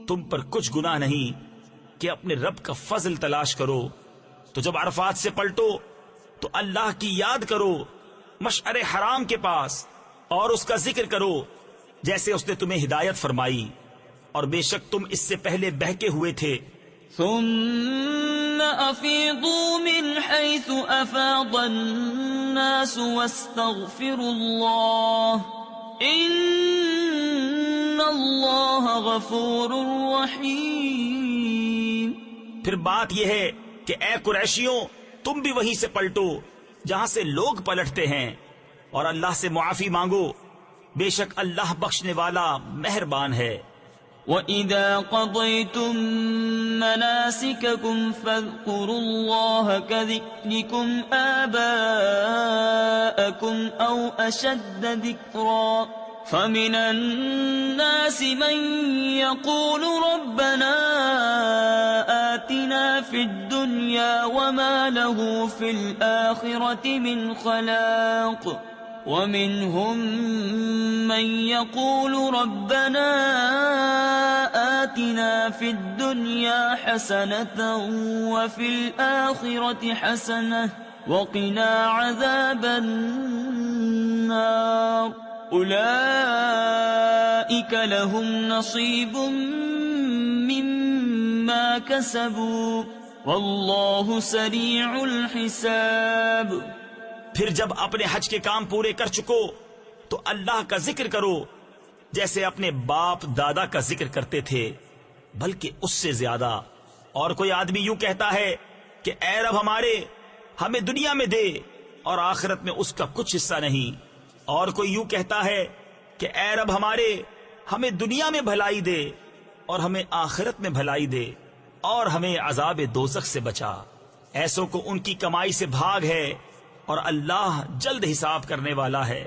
تم پر کچھ گناہ نہیں کہ اپنے رب کا فضل تلاش کرو تو جب عرفات سے پلٹو تو اللہ کی یاد کرو مشعر حرام کے پاس اور اس کا ذکر کرو جیسے اس نے تمہیں ہدایت فرمائی، اور بے شک تم اس سے پہلے بہکے ہوئے تھے۔ ثم افیضوا من حیث افاض الناس واستغفروا اللہ ان اللہ غفور رحیم۔ پھر بات یہ ہے کہ اے قریشیوں، تم بھی وہیں سے پلٹو جہاں سے لوگ پلٹتے ہیں، اور اللہ سے معافی مانگو، بے شک اللہ بخشنے والا مہربان ہے۔ وَإِذَا قَضَيْتُم مَّنَاسِكَكُمْ فَاذْكُرُوا اللَّهَ كَذِكْرِكُمْ آبَاءَكُمْ أَوْ أَشَدَّ ذِكْرًا فَمِنَ النَّاسِ مَن يَقُولُ رَبَّنَا آتِنَا فِي الدُّنْيَا وَمَا لَهُ فِي الْآخِرَةِ مِنْ خَلَاقٍ وَمِنْهُمْ مَنْ يَقُولُ رَبَّنَا آتِنَا فِي الدُّنْيَا حَسَنَةً وَفِي الْآخِرَةِ حَسَنَةً وَقِنَا عَذَابَ النَّارِ أُولَئِكَ لَهُمْ نَصِيبٌ مِّمَّا كَسَبُوا وَاللَّهُ سَرِيعُ الْحِسَابِ۔ پھر جب اپنے حج کے کام پورے کر چکو تو اللہ کا ذکر کرو جیسے اپنے باپ دادا کا ذکر کرتے تھے، بلکہ اس سے زیادہ۔ اور کوئی آدمی یوں کہتا ہے کہ اے رب ہمارے، ہمیں دنیا میں دے اور آخرت میں اس کا کچھ حصہ نہیں، اور کوئی یوں کہتا ہے کہ اے رب ہمارے، ہمیں دنیا میں بھلائی دے اور ہمیں آخرت میں بھلائی دے اور ہمیں عذاب دوزخ سے بچا۔ ایسوں کو ان کی کمائی سے بھاگ ہے اور اللہ جلد حساب کرنے والا ہے۔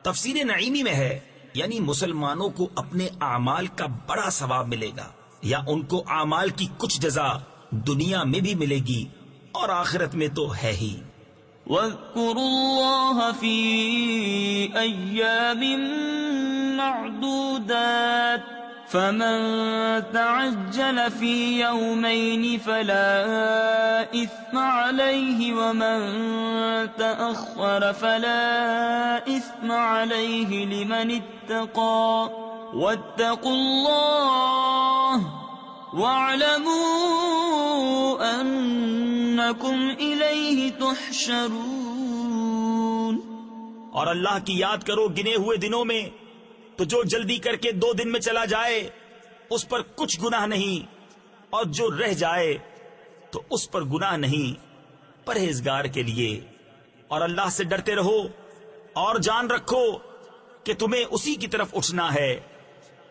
تفسیر نعیمی میں ہے یعنی مسلمانوں کو اپنے اعمال کا بڑا ثواب ملے گا، یا ان کو اعمال کی کچھ جزا دنیا میں بھی ملے گی اور آخرت میں تو ہے ہی۔ وَاذْكُرُوا اللَّهَ فِي أَيَّامٍ مَّعْدُودَاتٍ فَمَن تَعَجَّلَ فِي يَوْمَيْنِ فَلَا إِثْمَ عَلَيْهِ وَمَن تَأَخَّرَ فَلَا إِثْمَ عَلَيْهِ لِمَنِ اتَّقَىٰ وَاتَّقُوا اللَّهَ وَاعْلَمُوا أَنَّكُمْ إِلَيْهِ تُحْشَرُونَ۔ اور اللہ کی یاد کرو گنے ہوئے دنوں میں، تو جو جلدی کر کے 2 دن میں چلا جائے اس پر کچھ گناہ نہیں، اور جو رہ جائے تو اس پر گناہ نہیں پرہیزگار کے لیے۔ اور اللہ سے ڈرتے رہو اور جان رکھو کہ تمہیں اسی کی طرف اٹھنا ہے۔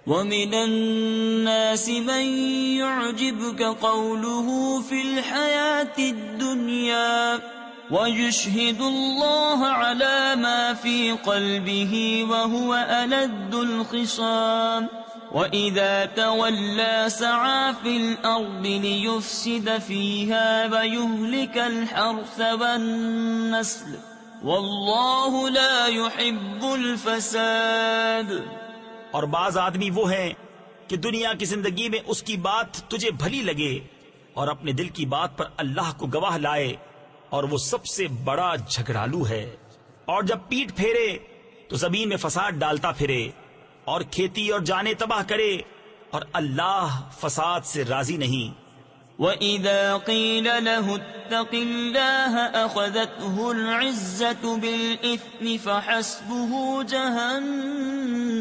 وَمِنَ النَّاسِ مَن يُعْجِبُكَ قَوْلُهُ فِي الْحَيَاةِ الدُّنْيَا وَيُشْهِدُ اللَّهَ عَلَى مَا فِي قَلْبِهِ وَهُوَ أَلَدُّ الْخِصَامِ وَإِذَا تَوَلَّى سَعَىٰ فِي الْأَرْضِ لِيُفْسِدَ فِيهَا وَيُهْلِكَ الْحَرْثَ وَالنَّسْلَ وَاللَّهُ لَا يُحِبُّ الْفَسَادَ۔ اور بعض آدمی وہ ہیں کہ دنیا کی زندگی میں اس کی بات تجھے بھلی لگے اور اپنے دل کی بات پر اللہ کو گواہ لائے، اور وہ سب سے بڑا جھگڑالو ہے، اور جب پیٹ پھیرے تو زمین میں فساد ڈالتا پھرے اور کھیتی اور جانیں تباہ کرے، اور اللہ فساد سے راضی نہیں۔ وَإِذَا قِيلَ لَهُ اتَّقِ اللَّهَ أَخَذَتْهُ الْعِزَّةُ بِالْإِثْمِ فَحَسْبُهُ جَهَنَّمُ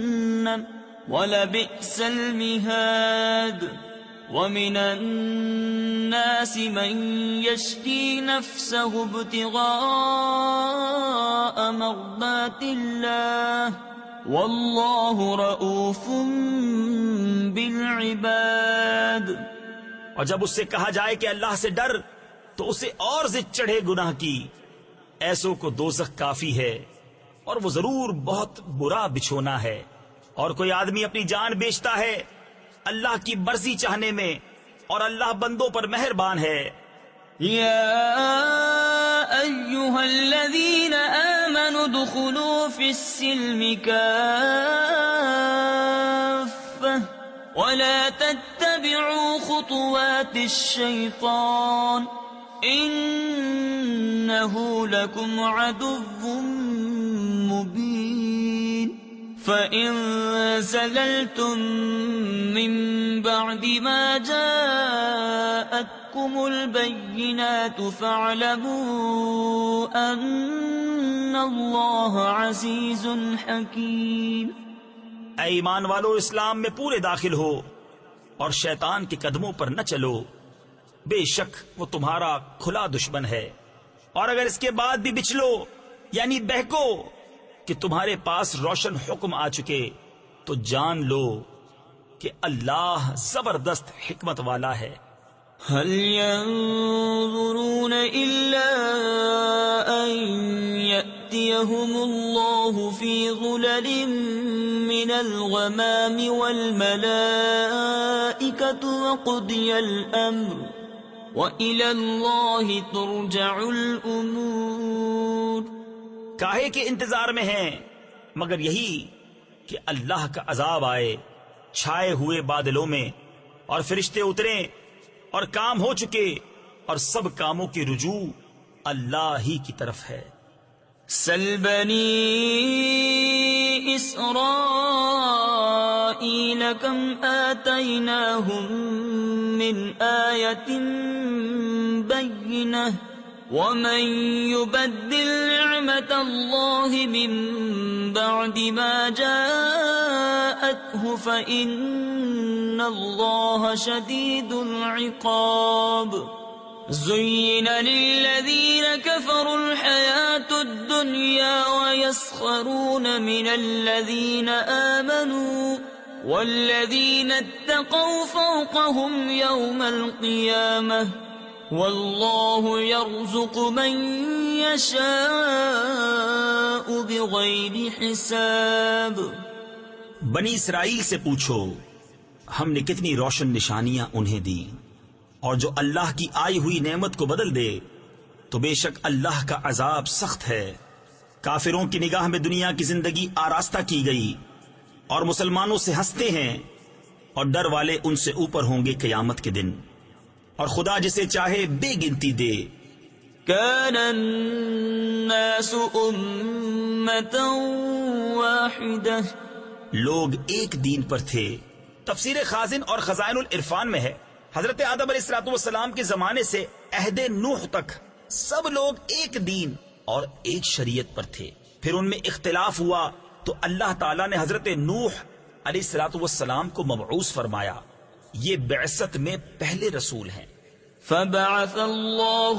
وَلَبِئْسَ الْمِهَادُ وَمِنَ النَّاسِ مَن يَشْرِي نَفْسَهُ ابْتِغَاءَ مَرْضَاتِ اللَّهِ وَاللَّهُ رَءُوفٌ بِالْعِبَادِ۔ اور جب اس سے کہا جائے کہ اللہ سے ڈر تو اسے اور ضد چڑھے گناہ کی۔ ایسوں کو دوزخ کافی ہے اور وہ ضرور بہت برا بچھونا ہے۔ اور کوئی آدمی اپنی جان بیچتا ہے اللہ کی مرضی چاہنے میں، اور اللہ بندوں پر مہربان ہے۔ یا ایھا الذین آمنوا ادخلوا فی السلم کافۃ ولا تتبعوا خطوات الشیطان إنه لكم عدو مبين فإن زللتم من بعد ما جاءتكم البينات فاعلموا أن الله عزيز حكيم. اے ایمان والو، اسلام میں پورے داخل ہو اور شیطان کے قدموں پر نہ چلو، بے شک وہ تمہارا کھلا دشمن ہے. اور اگر اس کے بعد بھی بچلو یعنی بہکو کہ تمہارے پاس روشن حکم آ چکے تو جان لو کہ اللہ زبردست حکمت والا ہے. هل ينظرون إلا أن يأتيهم الله في ظلل من الغمام والملائكة وقضي الأمر وإلى الله ترجع الأمور. کاہے کے انتظار میں ہیں مگر یہی کہ اللہ کا عذاب آئے چھائے ہوئے بادلوں میں اور فرشتے اتریں اور کام ہو چکے اور سب کاموں کی رجوع اللہ ہی کی طرف ہے. سل بنی اسرائیل کم آتیناہم من آیت بینہ ومن يبدل نعمت اللہ من بعد ما جاءته فإن اللہ شدید العقاب. زين للذين كفروا الحياة الدنيا ويسخرون من الذين آمنوا والذين اتقوا فوقهم يوم القيامة والله يرزق من يشاء بغير حساب. بنی اسرائیل سے پوچھو ہم نے کتنی روشن نشانیاں انہیں دی، اور جو اللہ کی آئی ہوئی نعمت کو بدل دے تو بے شک اللہ کا عذاب سخت ہے. کافروں کی نگاہ میں دنیا کی زندگی آراستہ کی گئی اور مسلمانوں سے ہنستے ہیں، اور ڈر والے ان سے اوپر ہوں گے قیامت کے دن، اور خدا جسے چاہے بے گنتی دے. كان الناس أمة واحدة. لوگ ایک دین پر تھے. تفسیر خازن اور خزائن العرفان میں ہے حضرت آدم علیہ الصلوۃ والسلام کے زمانے سے عہد نوح تک سب لوگ ایک دین اور ایک شریعت پر تھے. پھر ان میں اختلاف ہوا تو اللہ تعالیٰ نے حضرت نوح علیہ الصلوۃ والسلام کو مبعوث فرمایا. یہ بعثت میں پہلے رسول ہیں. فبعث الله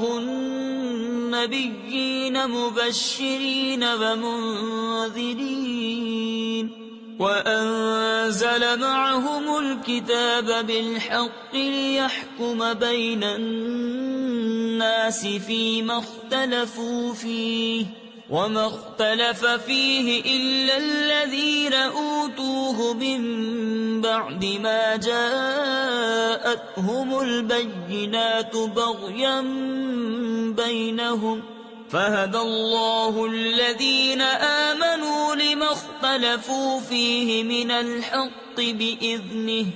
النبيين مبشرين ومنذرين وأنزل معهم الكتاب بالحق ليحكم بين الناس فيما اختلفوا فيه وما اختلف فيه إلا الذين أوتوه من بعد ما جاءتهم البينات بغيا بينهم فهدى الله الذين آمنوا لما اختلفوا فيه من الحق بإذنه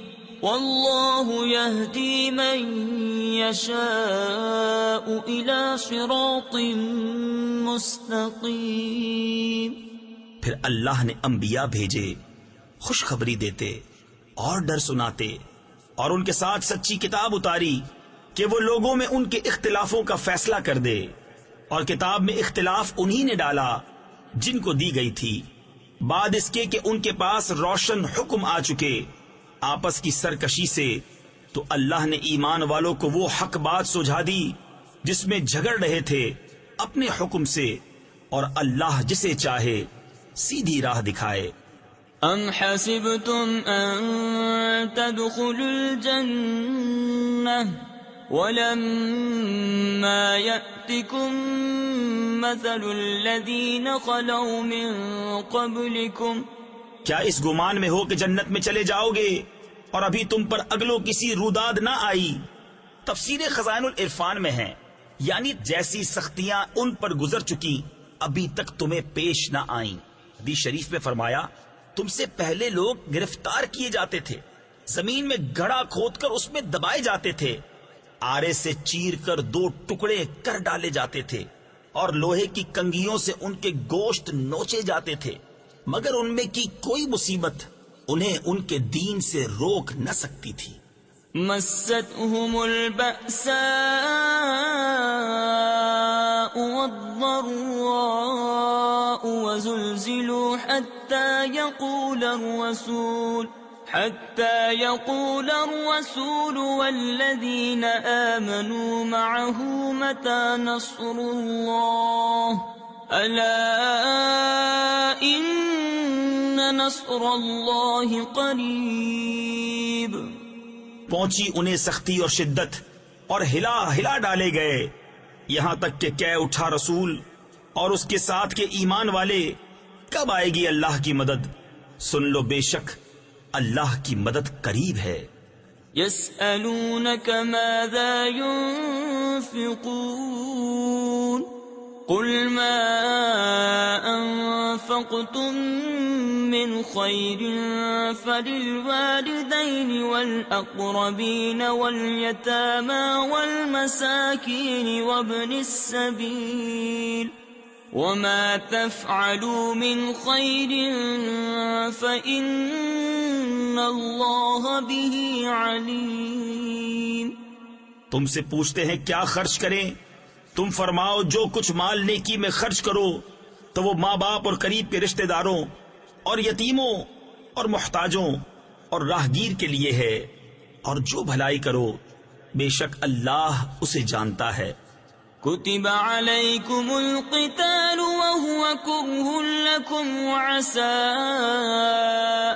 والله يهدي من يشاء إلى صراط مستقيم. پھر اللہ نے انبیاء بھیجے خوشخبری دیتے اور ڈر سناتے، اور ان کے ساتھ سچی کتاب اتاری کہ وہ لوگوں میں ان کے اختلافوں کا فیصلہ کر دے. اور کتاب میں اختلاف انہی نے ڈالا جن کو دی گئی تھی، بعد اس کے کہ ان کے پاس روشن حکم آ چکے آپس کی سرکشی سے. تو اللہ نے ایمان والوں کو وہ حق بات سجھا دی جس میں جھگڑ رہے تھے اپنے حکم سے، اور اللہ جسے چاہے سیدھی راہ دکھائے. ام حسبتم ان تدخلوا الجنة ولما يأتكم مثل الذين خلوا من قبلكم. کیا اس گمان میں ہو کہ جنت میں چلے جاؤ گے اور ابھی تم پر اگلوں کسی روداد نہ آئی؟ تفسیر خزائن العرفان میں ہے یعنی جیسی سختیاں ان پر گزر چکی ابھی تک تمہیں پیش نہ آئیں. حدیث شریف میں فرمایا تم سے پہلے لوگ گرفتار کیے جاتے تھے، زمین میں گڑھا کھود کر اس میں دبائے جاتے تھے، آرے سے چیر کر 2 ٹکڑے کر ڈالے جاتے تھے اور لوہے کی کنگھیوں سے ان کے گوشت نوچے جاتے تھے، مگر ان میں کی کوئی مصیبت انہیں ان کے دین سے روک نہ سکتی تھی۔ مستهم البأساء والضراء وزلزلوا حتى يقول الرسول والذين آمنوا معه متى نصر الله ألا إن نصر الله قريب۔ پہنچی انہیں سختی اور شدت اور ہلا ہلا ڈالے گئے، یہاں تک کہ کہہ اٹھا رسول اور اس کے ساتھ کے ایمان والے، کب آئے گی اللہ کی مدد؟ سن لو بے شک اللہ کی مدد قریب ہے۔ يسألونك ماذا ينفقون قل ما أنفقتم من خير فللوالدين والأقربين واليتامى والمساكين وابن السبيل وما تفعلوا من خير فإن الله به عليم۔ تم سے پوچھتے ہیں کیا خرچ کریں، تم فرماؤ جو کچھ مال نیکی میں خرچ کرو تو وہ ماں باپ اور قریب کے رشتہ داروں اور یتیموں اور محتاجوں اور راہگیر کے لیے ہے، اور جو بھلائی کرو بے شک اللہ اسے جانتا ہے۔ كتب عليكم القتال وهو كره لكم وعسى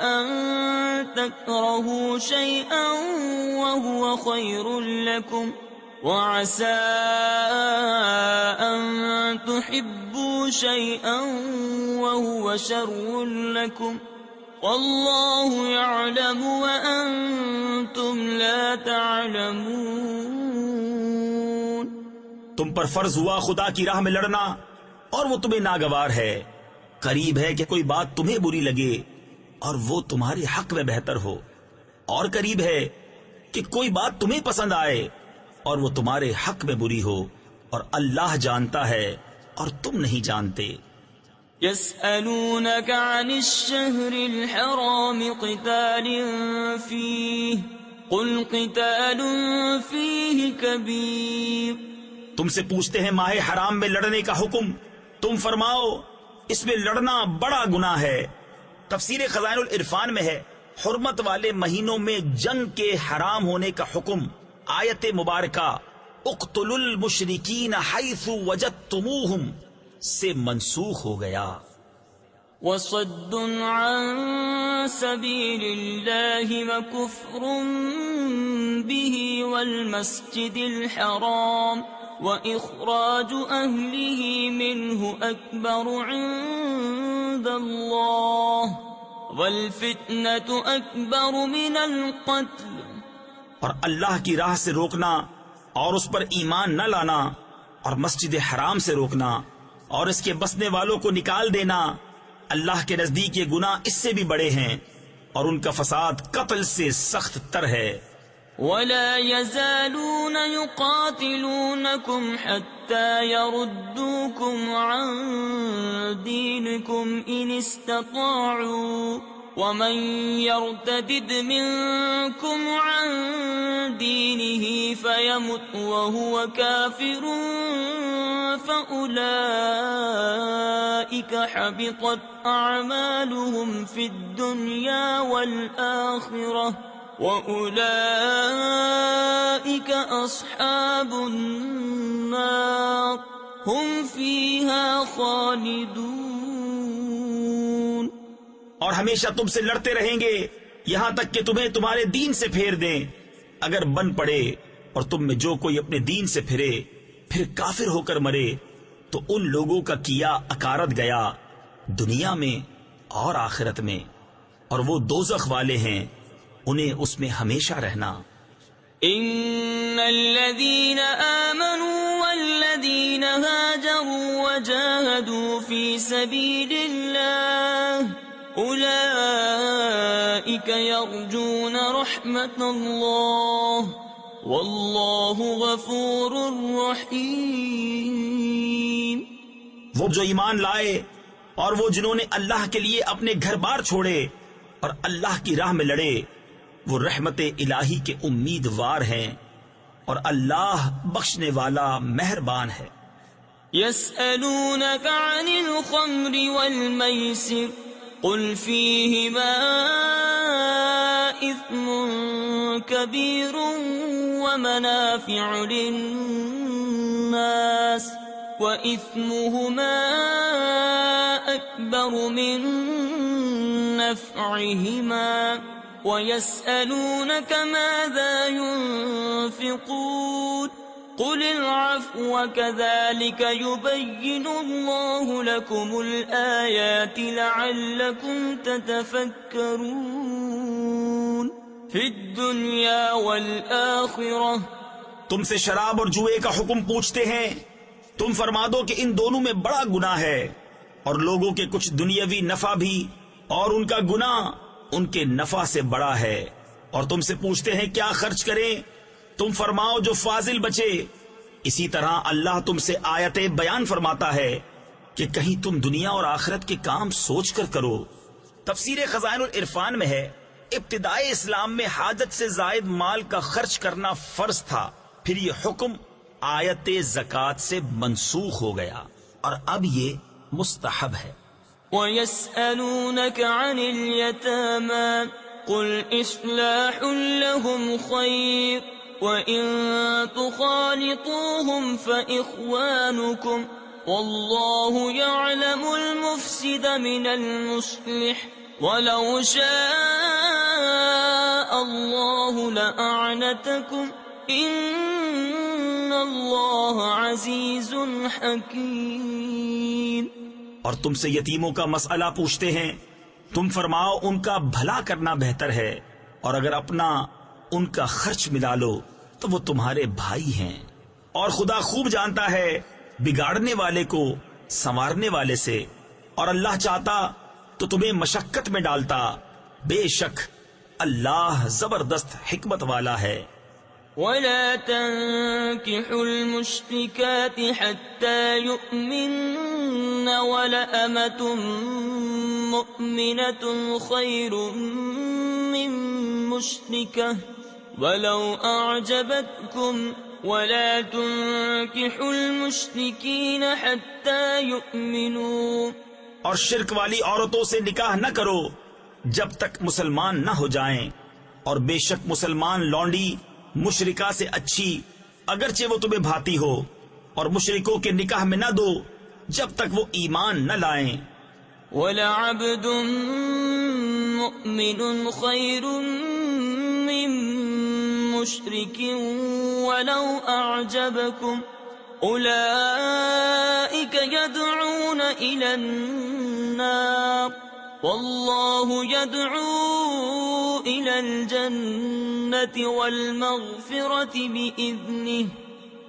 أن تكرهوا شيئا وهو خير لكم وعسى أن تحبوا شيئا وهو شر لكم والله يعلم وأنتم لا تعلمون۔ تم پر فرض ہوا خدا کی راہ میں لڑنا اور وہ تمہیں ناگوار ہے، قریب ہے کہ کوئی بات تمہیں بری لگے اور وہ تمہارے حق میں بہتر ہو، اور قریب ہے کہ کوئی بات تمہیں پسند آئے اور وہ تمہارے حق میں بری ہو، اور اللہ جانتا ہے اور تم نہیں جانتے۔ يسألونك عن الشهر الحرام قتال فيه قل قتال فيه كبير۔ تم سے پوچھتے ہیں ماہ حرام میں لڑنے کا حکم، تم فرماؤ اس میں لڑنا بڑا گناہ ہے۔ تفسیر خزائن العرفان میں ہے حرمت والے مہینوں میں جنگ کے حرام ہونے کا حکم آیت مبارکہ اقتلوا المشرکین حیث وجدتموہم سے منسوخ ہو گیا۔ وصد عن سبيل الله وكفر به والمسجد الحرام وإخراج أهله منه أكبر عند الله والفتنة أكبر من القتل۔ اور اللہ کی راہ سے روکنا اور اس پر ایمان نہ لانا اور مسجد حرام سے روکنا اور اس کے بسنے والوں کو نکال دینا اللہ کے نزدیک یہ گناہ اس سے بھی بڑے ہیں، اور ان کا فساد قتل سے سخت تر ہے۔ ولا يزالون يقاتلونكم حتى يردوكم عن دينكم إن استطاعوا ومن يرتد منكم عن دينه فيمت وهو كافر فأولئك حبطت أعمالهم في الدنيا والآخرة وأولئك أصحاب النار هم فيها خالدون۔ اور ہمیشہ تم سے لڑتے رہیں گے یہاں تک کہ تمہیں تمہارے دین سے پھیر دیں، اگر بن پڑے اور تم میں جو کوئی اپنے دین سے پھرے پھر کافر ہو کر مرے تو ان لوگوں کا کیا اکارت گیا دنیا میں اور آخرت میں، اور وہ دوزخ والے ہیں، انہیں اس میں ہمیشہ رہنا۔ ان الذين آمنوا والذين هاجروا وجاهدوا في سبيل الله أولئك يرجون رحمة الله واللہ غفور رحیم. وہ جو ایمان لائے اور وہ جنہوں نے اللہ کے لیے اپنے گھر بار چھوڑے اور اللہ کی راہ میں لڑے، وہ رحمت الہی کے امیدوار ہیں اور اللہ بخشنے والا مہربان ہے. يسألونك عن الخمر والميسر قل فيهما إثم كبير ومنافع للناس وإثمهما أكبر من نفعهما ويسألونك ماذا ينفقون قل العفو كذلك يبين الله لكم الآيات لعلكم تتفكرون في الدنيا والآخرة. تم سے شراب اور جوئے کا حکم پوچھتے ہیں، تم فرما دو کہ ان دونوں میں بڑا گناہ ہے اور لوگوں کے کچھ دنیاوی نفع بھی، اور ان کا گناہ ان کے نفع سے بڑا ہے. اور تم سے پوچھتے ہیں کیا خرچ کریں، تم فرماؤ جو فاضل بچے. اسی طرح اللہ تم سے آیتیں بیان فرماتا ہے کہ کہیں تم دنیا اور آخرت کے کام سوچ کر کرو. تفسیر خزائن العرفان میں ہے ابتدائے اسلام میں حاجت سے زائد مال کا خرچ کرنا فرض تھا، پھر یہ حکم آیت زکوٰۃ سے منسوخ ہو گیا اور اب یہ مستحب ہے. وَيَسْأَلُونَكَ عَنِ الْيَتَامَى قُلْ إِصْلَاحٌ لَهُمْ خَيْرٌ وَإِن تُخَالِطُوهُمْ فَإِخْوَانُكُمْ وَاللَّهُ يَعْلَمُ الْمُفْسِدَ مِنَ الْمُصْلِحِ وَلَوْ شَاءَ اللَّهُ لَأَعْنَتَكُمْ إِنَّ اللَّهَ عَزِيزٌ حَكِيمٌ. اور تم سے یتیموں کا مسئلہ پوچھتے ہیں، تم فرماؤ ان کا بھلا کرنا بہتر ہے، اور اگر اپنا ان کا خرچ ملا لو تو وہ تمہارے بھائی ہیں، اور خدا خوب جانتا ہے بگاڑنے والے کو سنوارنے والے سے، اور اللہ چاہتا تو تمہیں مشقت میں ڈالتا، بے شک اللہ زبردست حکمت والا ہے. ولا تنكحوا المشركات حتى يؤمن ولأمة مؤمنة خير من مشركة ولو أعجبتكم ولا تنكحوا المشركين حتى يؤمنوا. اور شرک والی عورتوں سے نکاح نہ کرو جب تک مسلمان نہ ہو جائیں، اور بے شک مسلمان لونڈی مشرکہ سے اچھی اگرچہ وہ تمہیں بھاتی ہو، اور مشرکوں کے نکاح میں نہ دو جب تک وہ ایمان نہ لائیں. وَلَعَبْدٌ مُؤْمِنٌ خَيْرٌ مِّن مُّشْرِكٍ وَلَوْ أَعْجَبَكُمْ أُولَئِكَ يَدْعُونَ إِلَى النَّارِ وَاللَّهُ يَدْعُو إِلَى الْجَنَّةِ وَالْمَغْفِرَةِ بِإِذْنِهِ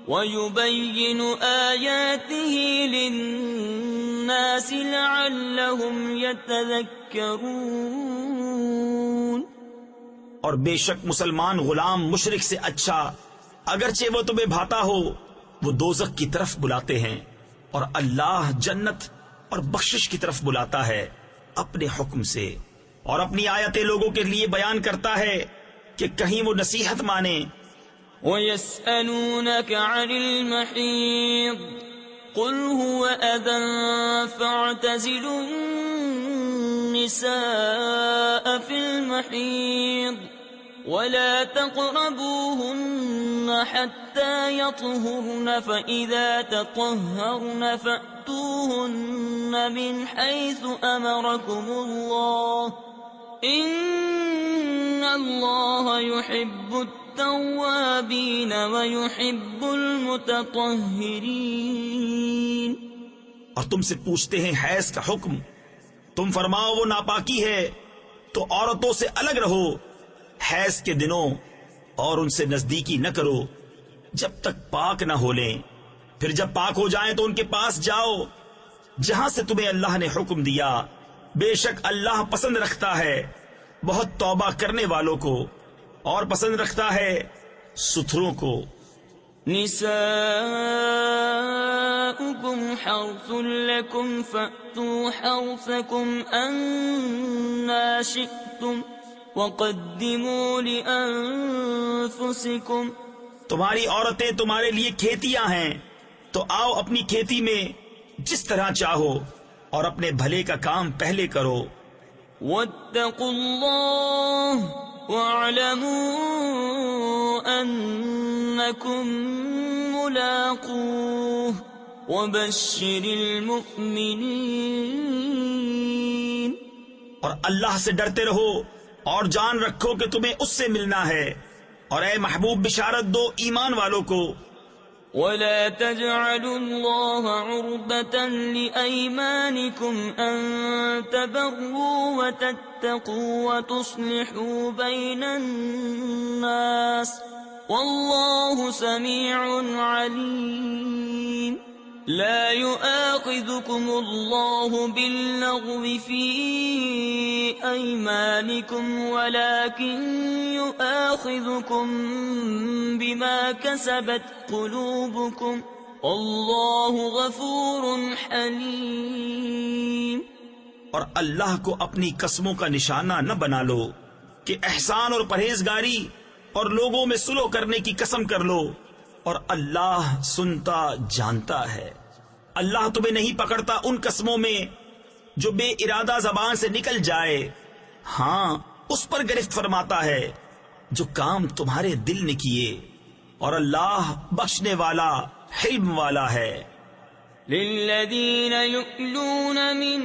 وَيُبَيِّنُ آيَاتِهِ لِلنَّاسِ لَعَلَّهُمْ يَتَذَكَّرُونَ. اور بے شک مسلمان غلام مشرک سے اچھا اگرچہ وہ تمہیں بھاتا ہو، وہ دوزخ کی طرف بلاتے ہیں، اور اللہ جنت اور بخشش کی طرف بلاتا ہے اپنے حکم سے، اور اپنی آیتیں لوگوں کے لیے بیان کرتا ہے کہ کہیں وہ نصیحت مانے. وَيَسْأَلُونَكَ عَنِ الْمَحِيضِ قُلْ هُوَ أَذًى فَاعْتَزِلُوا النِّسَاءَ فِي الْمَحِيضِ وَلَا تَقْرَبُوهُنَّ حَتَّى يَطْهُرْنَ فَإِذَا تَطَهَّرْنَ فَأْتُوهُنَّ مِنْ حَيْثُ أَمَرَكُمُ اللَّهُ إِنَّ اللَّهَ يُحِبُّ التَّوَّابِينَ وَيُحِبُّ الْمُتَطَهِّرِينَ. اور تم سے پوچھتے ہیں حیض کا حکم، تم فرماؤ وہ ناپاکی ہے تو عورتوں سے الگ رہو حیض کے دنوں، اور ان سے نزدیکی نہ کرو جب تک پاک نہ ہو لیں، پھر جب پاک ہو جائیں تو ان کے پاس جاؤ جہاں سے تمہیں اللہ نے حکم دیا، بے شک اللہ پسند رکھتا ہے بہت توبہ کرنے والوں کو، اور پسند رکھتا ہے ستھروں کو. نساؤكم حرث لكم فأتوا حرثكم أنا شئتم وقدموا لأنفسكم. تمہاری عورتیں تمہارے لیے کھیتیاں ہیں، تو آؤ اپنی کھیتی میں جس طرح چاہو اور اپنے بھلے کا کام پہلے کرو. واتقوا الله واعلموا أنكم ملاقوه وبشر المؤمنين. اور اللہ سے ڈرتے رہو اور جان رکھو کہ تمہیں اس سے ملنا ہے، اور اے محبوب بشارت دو ایمان والوں کو. ولا تجعلوا الله عرضة لأيمانكم أن تبروا وتتقوا وتصلحوا بين الناس والله سميع عليم. لا يؤاخذكم الله باللغو في أيمانكم ولكن يؤاخذكم بما كسبت قلوبكم والله غفور حليم. اور اللہ کو اپنی قسموں کا نشانہ نہ بنا لو کہ احسان اور پرہیزگاری اور لوگوں میں صلح کرنے کی قسم کر لو، اور اللہ سنتا جانتا ہے. اللہ تمہیں نہیں پکڑتا ان قسموں میں جو بے ارادہ زبان سے نکل جائے، ہاں اس پر گرفت فرماتا ہے جو کام تمہارے دل نے کیے، اور اللہ بخشنے والا حلم والا ہے. للذین یؤلون من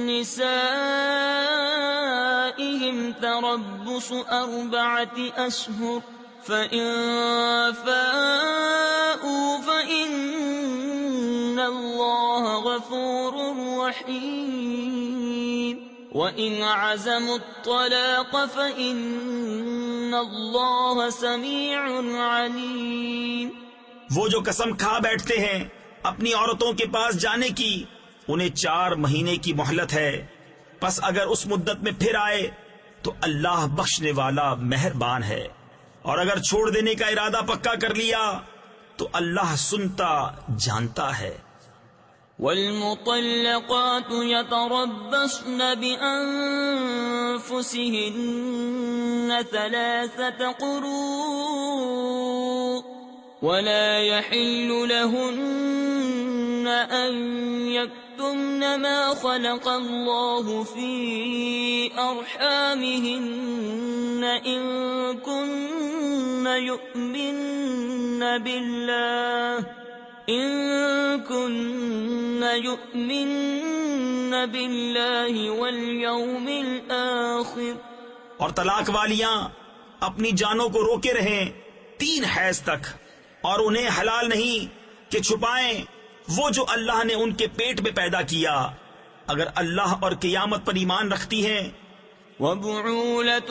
نسائهم تربص 4 أشهر فإن فاءوا فإن الله غفور رحيم. وإن عزموا الطلاق فإن الله سميع عليم. وہ جو قسم کھا بیٹھتے ہیں اپنی عورتوں کے پاس جانے کی، انہیں 4 مہینے کی مہلت ہے، پس اگر اس مدت میں پھر آئے تو اللہ بخشنے والا مہربان ہے، اور اگر چھوڑ دینے کا ارادہ پکا کر لیا تو اللہ سنتا جانتا ہے. والمطلقات يتربصن بأنفسهن 3 قروء ولا يحل لهن أن يكتمن ما خلق الله في أرحامهن إن كن يؤمن بالله واليوم الآخر. اور طلاق والیاں اپنی جانوں کو روکے رہیں 3 حیض تک، اور انہیں حلال نہیں کہ چھپائیں وہ جو اللہ نے ان کے پیٹ میں پیدا کیا، اگر اللہ اور قیامت پر ایمان رکھتی ہیں.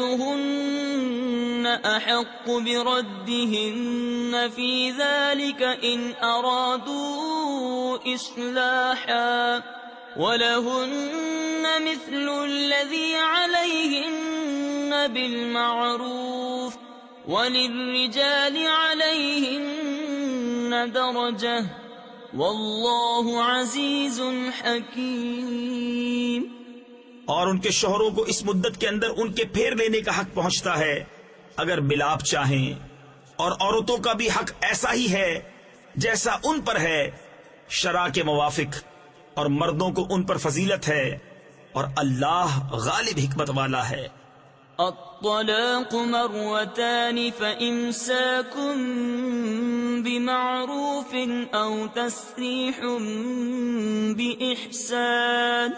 وبعولتهن أحق بردهن في ذلك إن أرادوا إصلاحا ولهن مثل الذي عليهن بالمعروف وللرجال عليهن درجة والله عزيز حكيم. اور ان کے شوہروں کو اس مدت کے اندر ان کے پھیر لینے کا حق پہنچتا ہے اگر ملاپ چاہیں، اور عورتوں کا بھی حق ایسا ہی ہے جیسا ان پر ہے شرع کے موافق، اور مردوں کو ان پر فضیلت ہے، اور اللہ غالب حکمت والا ہے. الطلاق 2 فإمساك بمعروف أو تسريح بإحسان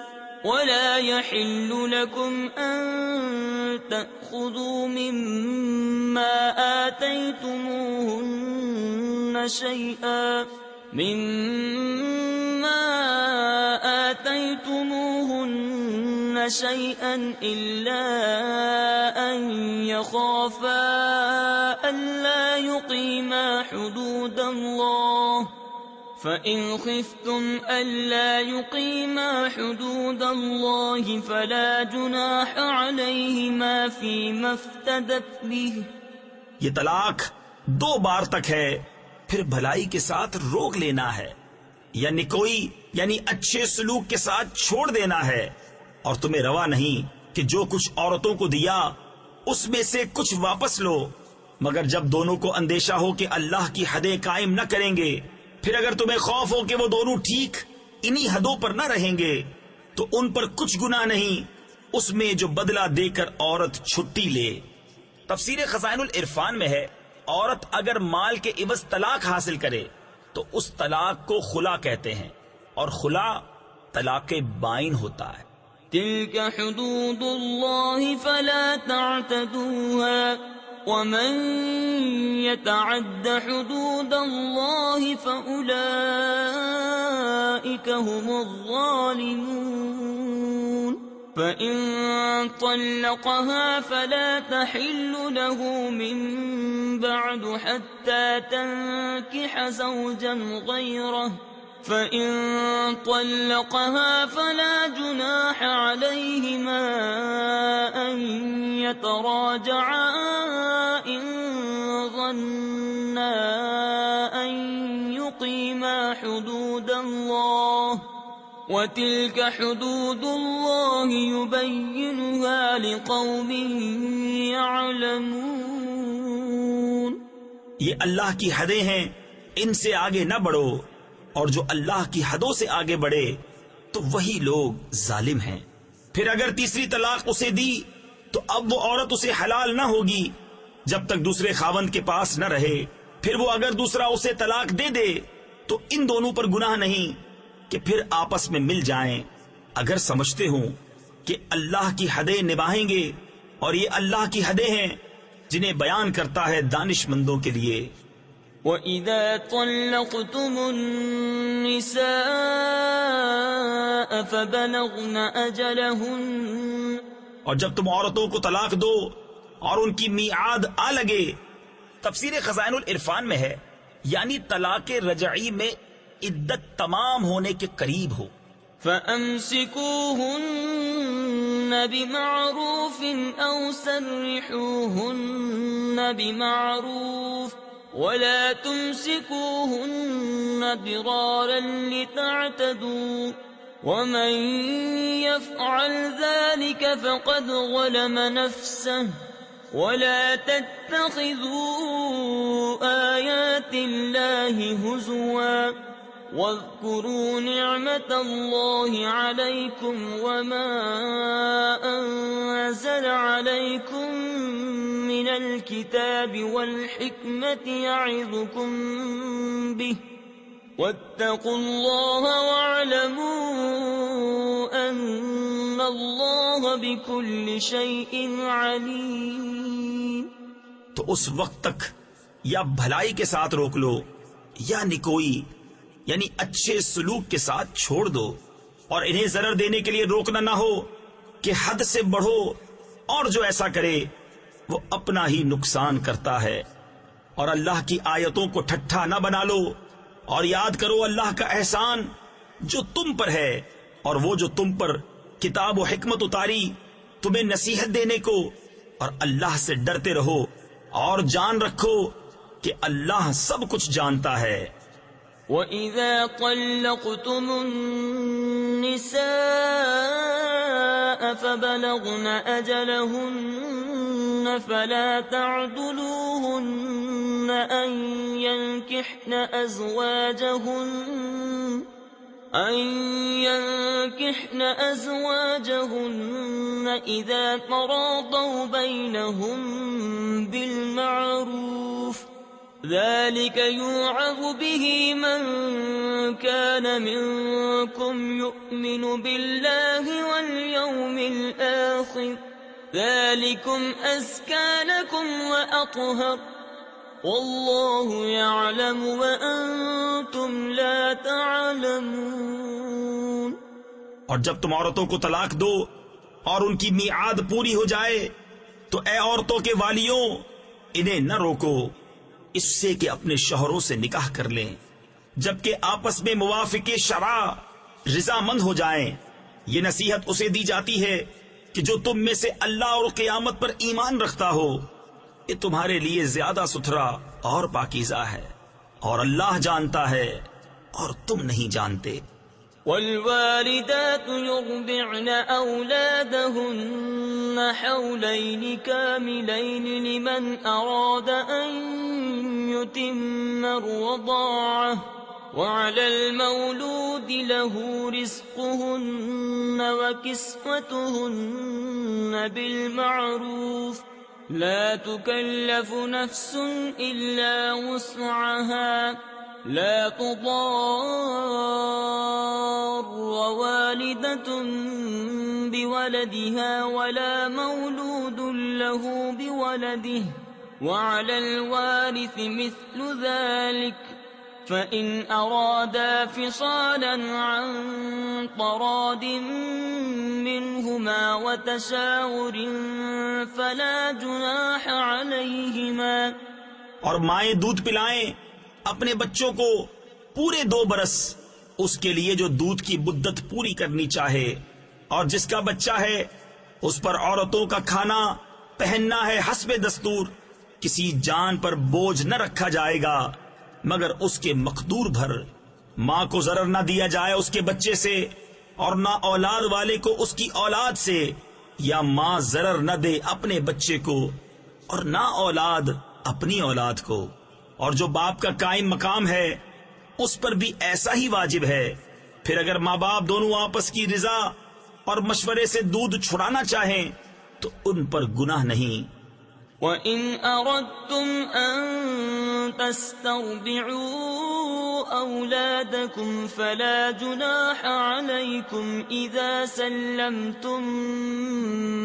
ولا يحل لكم أن تأخذوا مما آتيتموهن شيئا إلا أن يخافا ألا يقيما حدود الله فإن خفتم ألا يقيما حدود الله فلا جناح عليهما فيما افتدت به یہ طلاق 2 بار تک ہے، پھر بھلائی کے ساتھ روک لینا ہے، یا نکوئی یعنی اچھے سلوک کے ساتھ چھوڑ دینا ہے، اور تمہیں روا نہیں کہ جو کچھ عورتوں کو دیا اس میں سے کچھ واپس لو، مگر جب دونوں کو اندیشہ ہو کہ اللہ کی حدیں قائم نہ کریں گے، پھر اگر تمہیں خوف ہو کہ وہ دونوں ٹھیک انہی حدوں پر نہ رہیں گے تو ان پر کچھ گناہ نہیں اس میں جو بدلہ دے کر عورت چھٹی لے۔ تفسیر خزائن العرفان میں ہے، عورت اگر مال کے عوض طلاق حاصل کرے تو اس طلاق کو خلا کہتے ہیں، اور خلا طلاق بائن ہوتا ہے۔ تلك حدود الله فلا تعتدوها ومن يتعد حدود الله فأولئك هم الظالمون فإن طلقها فلا تحل له من بعد حتى تنكح زوجا غيره فإن طلقها فلا جناح عليهما أن يتراجعا إن ظنا أن يقيما حدود الله وتلك حدود الله يبينها لقوم يعلمون۔ یہ اللہ کی حدیں ہیں، ان سے آگے نہ بڑھو، اور جو اللہ کی حدوں سے آگے بڑھے تو وہی لوگ ظالم ہیں۔ پھر اگر تیسری طلاق اسے دی تو اب وہ عورت اسے حلال نہ ہوگی جب تک دوسرے خاوند کے پاس نہ رہے، پھر وہ اگر دوسرا اسے طلاق دے دے تو ان دونوں پر گناہ نہیں کہ پھر آپس میں مل جائیں، اگر سمجھتے ہوں کہ اللہ کی حدیں نبھائیں گے، اور یہ اللہ کی حدیں ہیں جنہیں بیان کرتا ہے دانش مندوں کے لیے۔ وَإِذَا طَلَّقْتُمُ النِّسَاءَ فَبَلَغْنَ أَجَلَهُنَّ، اور جب تم عورتوں کو طلاق دو اور ان کی میعاد آ لگے۔ تفسیر خزائن العرفان میں ہے، یعنی طلاق رجعی میں عدت تمام ہونے کے قریب ہو۔ فَأَمْسِكُوهُنَّ بِمَعْرُوفٍ أَوْ سَرِّحُوهُنَّ بِمَعْرُوفٍ وَلَا تُمْسِكُوهُنَّ ضِرَارًا لِتَعْتَدُوا وَمَنْ يَفْعَلْ ذَلِكَ فَقَدْ ظَلَمَ نَفْسَهُ وَلَا تَتَّخِذُوا آيَاتِ اللَّهِ هُزُوًا وَاذْكُرُوا نِعْمَةَ اللَّهِ عَلَيْكُمْ وَمَا أَنزَلَ عَلَيْكُمْ مِنَ الْكِتَابِ وَالْحِكْمَةِ يَعِظُكُمْ بِهِ وَاتَّقُوا اللَّهَ وَاعْلَمُوا أَنَّ اللَّهَ بِكُلِّ شَيْءٍ عَلِيمٌ۔ تو اس وقت تک یا بھلائی کے ساتھ روک لو یا نکوئی یعنی اچھے سلوک کے ساتھ چھوڑ دو، اور انہیں ضرر دینے کے لیے روکنا نہ ہو کہ حد سے بڑھو، اور جو ایسا کرے وہ اپنا ہی نقصان کرتا ہے۔ اور اللہ کی آیتوں کو ٹھٹھا نہ بنا لو، اور یاد کرو اللہ کا احسان جو تم پر ہے، اور وہ جو تم پر کتاب و حکمت اتاری تمہیں نصیحت دینے کو، اور اللہ سے ڈرتے رہو اور جان رکھو کہ اللہ سب کچھ جانتا ہے۔ وَإِذَا طَلَّقْتُمُ النِّسَاءَ فَبَلَغْنَ أَجَلَهُنَّ فَلَا تَعْضُلُوهُنَّ أَن يَنكِحْنَ أَزْوَاجَهُنَّ إِذَا تَرَاضَوْا بَيْنَهُم بِالْمَعْرُوفِ ذَلِكَ يُوعَظُ بِهِ مَن كَانَ مِنكُمْ يُؤْمِنُ بِاللَّهِ وَالْيَوْمِ الْآخِرِ ذَلِكُمْ أَزْكَىٰ لَكُمْ وَأَطْهَرُ وَاللَّهُ يَعْلَمُ وَأَنتُمْ لَا تَعْلَمُونَ۔ اور جب تم عورتوں کو طلاق دو اور ان کی میعاد پوری ہو جائے تو اے عورتوں کے والیوں انہیں نہ روکو اس سے کہ اپنے شوہروں سے نکاح کر لیں، جبکہ آپس میں موافق شرع رضامند ہو جائیں۔ یہ نصیحت اسے دی جاتی ہے کہ جو تم میں سے اللہ اور قیامت پر ایمان رکھتا ہو، یہ تمہارے لیے زیادہ ستھرا اور پاکیزہ ہے، اور اللہ جانتا ہے اور تم نہیں جانتے۔ والوالدات يرضعن أولادهن حولين كاملين لمن أراد أن يتم الرضاعة، وعلى المولود له رزقهن وكسوتهن بالمعروف، لا تكلف نفس إلا وسعها، لا تضار والدة بولدها ولا مولود له بولده، وعلى الوارث مثل ذلك، فإن أرادا فصالا عن تراض منهما وتشاور فلا جناح عليهما۔ اور مائیں دودھ پلائیں اپنے بچوں کو پورے 2 برس، اس کے لیے جو دودھ کی مدت پوری کرنی چاہے، اور جس کا بچہ ہے اس پر عورتوں کا کھانا پہننا ہے حسب دستور، کسی جان پر بوجھ نہ رکھا جائے گا مگر اس کے مقدور بھر، ماں کو ضرر نہ دیا جائے اس کے بچے سے، اور نہ اولاد والے کو اس کی اولاد سے، یا ماں ضرر نہ دے اپنے بچے کو اور نہ اولاد اپنی اولاد کو۔ اور جو باپ کا قائم مقام ہے اس پر بھی ایسا ہی واجب ہے۔ پھر اگر ماں باپ دونوں آپس کی رضا اور مشورے سے دودھ چھڑانا چاہیں تو ان پر گناہ نہیں۔ وَإِنْ أَرَدْتُمْ أَن تَسْتَرْضِعُوا أَوْلَادَكُمْ فَلَا جُنَاحَ عَلَيْكُمْ إِذَا سَلَّمْتُم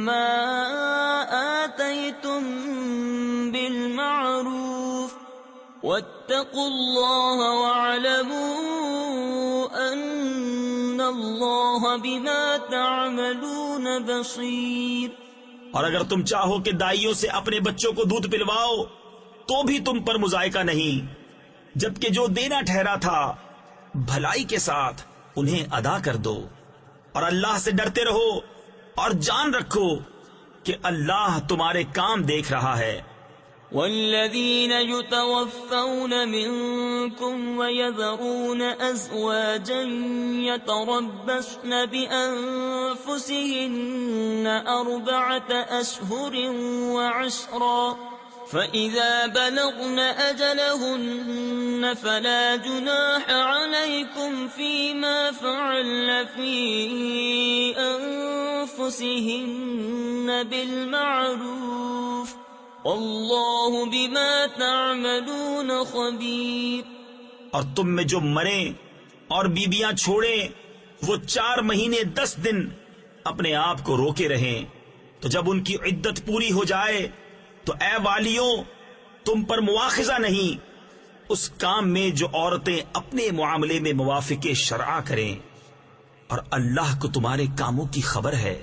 مَّا آتَيْتُم بِالْمَعْرُوفِ، وَاتَّقُوا اللَّهَ وَاعْلَمُوا أَنَّ اللَّهَ بِمَا تَعْمَلُونَ بَصِيرٌ۔ اور اگر تم چاہو کہ دائیوں سے اپنے بچوں کو دودھ پلواؤ تو بھی تم پر مذائقہ نہیں، جبکہ جو دینا ٹھہرا تھا بھلائی کے ساتھ انہیں ادا کر دو، اور اللہ سے ڈرتے رہو اور جان رکھو کہ اللہ تمہارے کام دیکھ رہا ہے۔ والذین یتوفون منکم ویذرون ازواجا یتربصن بانفسهن 4 اشہر وعشرا، فإذا بلغن أجلهن فلا جناح عليكم فيما فعلن في أنفسهن بالمعروف، والله بما تعملون خبير۔ اور تم میں جو مریں اور بیبیاں چھوڑیں وہ 4 مہینے 10 دن اپنے آپ کو روکے رہیں، تو جب ان کی عدت پوری ہو جائے تو اے والیوں تم پر مواخذہ نہیں اس کام میں جو عورتیں اپنے معاملے میں موافق شرع کریں، اور اللہ کو تمہارے کاموں کی خبر ہے۔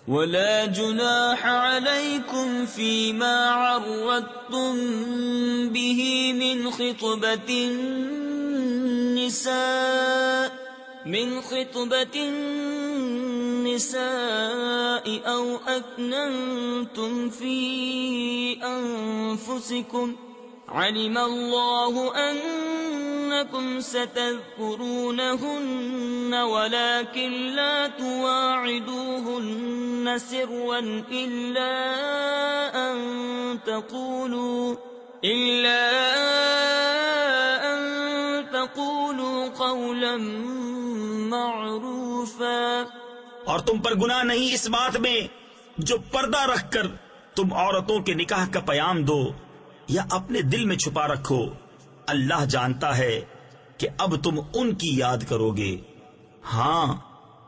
ولا جناح عليكم فيما عرضتم به من خطبة النساء أو أكننتم في أنفسكم، علم الله أنكم ستذكرونهن ولكن لا تواعدوهن سرا إلا أن تقولوا قولا معروفا۔ اور تم پر گناہ نہیں اس بات میں جو پردہ رکھ کر تم عورتوں کے نکاح کا پیام دو یا اپنے دل میں چھپا رکھو، اللہ جانتا ہے کہ اب تم ان کی یاد کرو گے۔ ہاں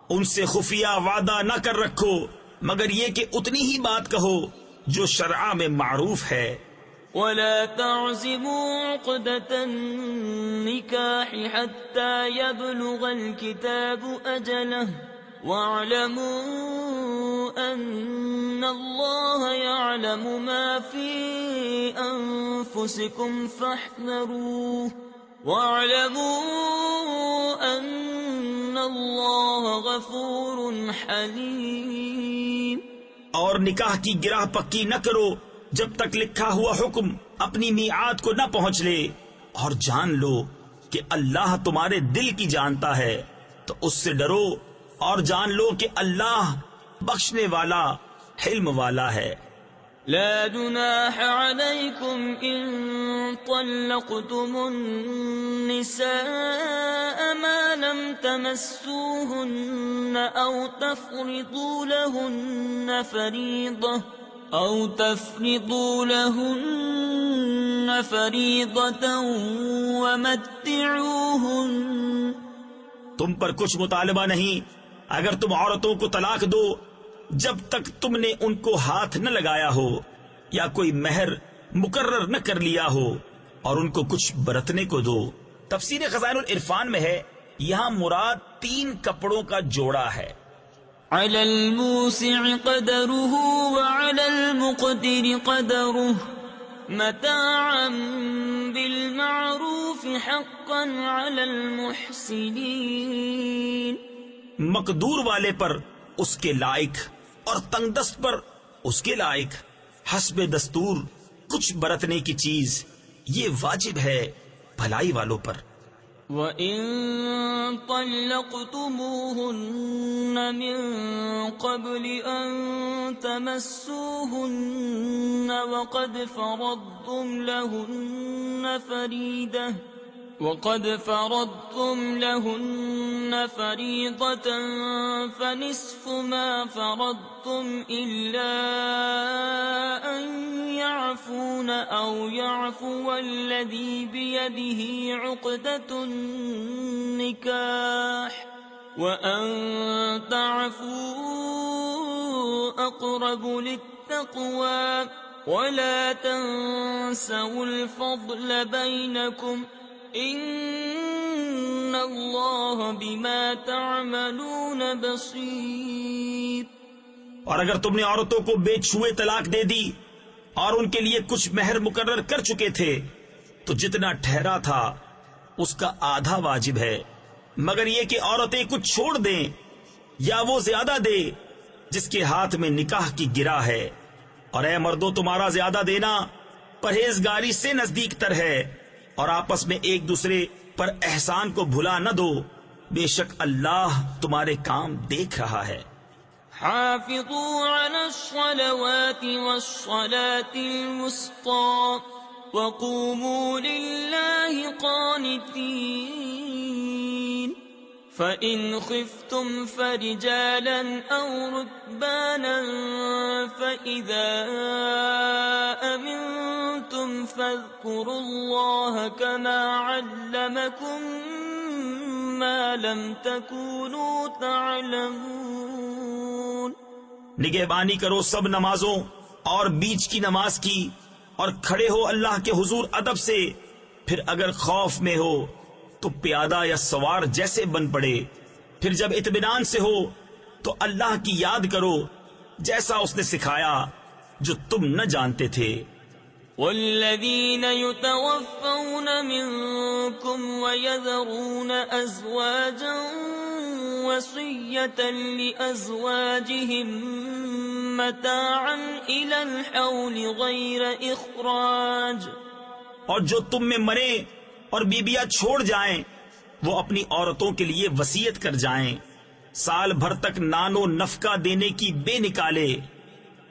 ان سے خفیہ وعدہ نہ کر رکھو مگر یہ کہ اتنی ہی بات کہو جو شرع میں معروف ہے۔ ولا تعزموا عقدة النكاح حتى يبلغ الكتاب أجله، واعلموا أن الله يعلم ما في أنفسكم فاحذروه، واعلموا أن الله غفور حليم۔ اور نکاح کی گرہ پکی نہ کرو جب تک لکھا ہوا حکم اپنی میعاد کو نہ پہنچ لے، اور جان لو کہ اللہ تمہارے دل کی جانتا ہے، تو اس سے ڈرو اور جان لو کہ اللہ بخشنے والا حلم والا ہے۔ لا جناح عليكم إن طلقتم النساء ما لم تمسوهن أو تفرضوا لهن فريضة ومتعوهن۔ تم پر کچھ مطالبہ نہیں اگر تم عورتوں کو طلاق دو جب تک تم نے ان کو ہاتھ نہ لگایا ہو یا کوئی مہر مقرر نہ کر لیا ہو، اور ان کو کچھ برتنے کو دو۔ تفسیر خزائن العرفان میں ہے، یہاں مراد 3 کپڑوں کا جوڑا ہے۔ على الموسع قدره وعلى المقتر قدره متاعا بالمعروف حقا على المحسنين۔ مقدور والے پر اس کے لائق اور تنگ دست پر اس کے لائق، حسب دستور کچھ برتنے کی چیز، یہ واجب ہے بھلائی والوں پر۔ وَإِن طَلَّقْتُمُوهُنَّ مِن قَبْلِ أَن تَمَسُّوهُنَّ وَقَدْ فَرَضْتُمْ لَهُنَّ فَرِيضَةً فَنِصْفُ مَا فَرَضْتُمْ إِلَّا أَن يَعْفُونَ أَوْ يَعْفُوَ الَّذِي بِيَدِهِ عُقْدَةُ النِّكَاحِ وَأَن تَعْفُوا أَقْرَبُ لِلتَّقْوَى وَلَا تَنسَوُا الْفَضْلَ بَيْنَكُمْ ان اللہ بما تعملون بصیر۔ اور اگر تم نے عورتوں کو بے چھوئے طلاق دے دی اور ان کے لیے کچھ مہر مقرر کر چکے تھے تو جتنا ٹھہرا تھا اس کا آدھا واجب ہے، مگر یہ کہ عورتیں کچھ چھوڑ دیں یا وہ زیادہ دے جس کے ہاتھ میں نکاح کی گرا ہے۔ اور اے مردو، تمہارا زیادہ دینا پرہیزگاری سے نزدیک تر ہے، اور آپس میں ایک دوسرے پر احسان کو بھلا نہ دو، بے شک اللہ تمہارے کام دیکھ رہا ہے۔ حافظوا على الصلوات والصلاة الوسطى وقوموا لله قانتين فإن خفتم فرجالا أو ركبانا فإذا أمنتم فاذكروا الله كما علمكم ما لم تكونوا تعلمون۔ نگہبانی کرو سب نمازوں اور بیچ کی نماز کی، اور کھڑے ہو اللہ کے حضور ادب سے، پھر اگر خوف میں ہو تو پیادہ یا سوار جیسے بن پڑے، پھر جب اطمینان سے ہو تو اللہ کی یاد کرو جیسا اس نے سکھایا جو تم نہ جانتے تھے۔ والذین یتوفون منکم ویذرون ازواجا وصیة لأزواجهم متاعا إلى الحول غیر اخراج۔ اور جو تم میں مرے اور بیبیاں چھوڑ جائیں وہ اپنی عورتوں کے لیے وصیت کر جائیں، سال بھر تک نان و نفقہ دینے کی بے نکالے۔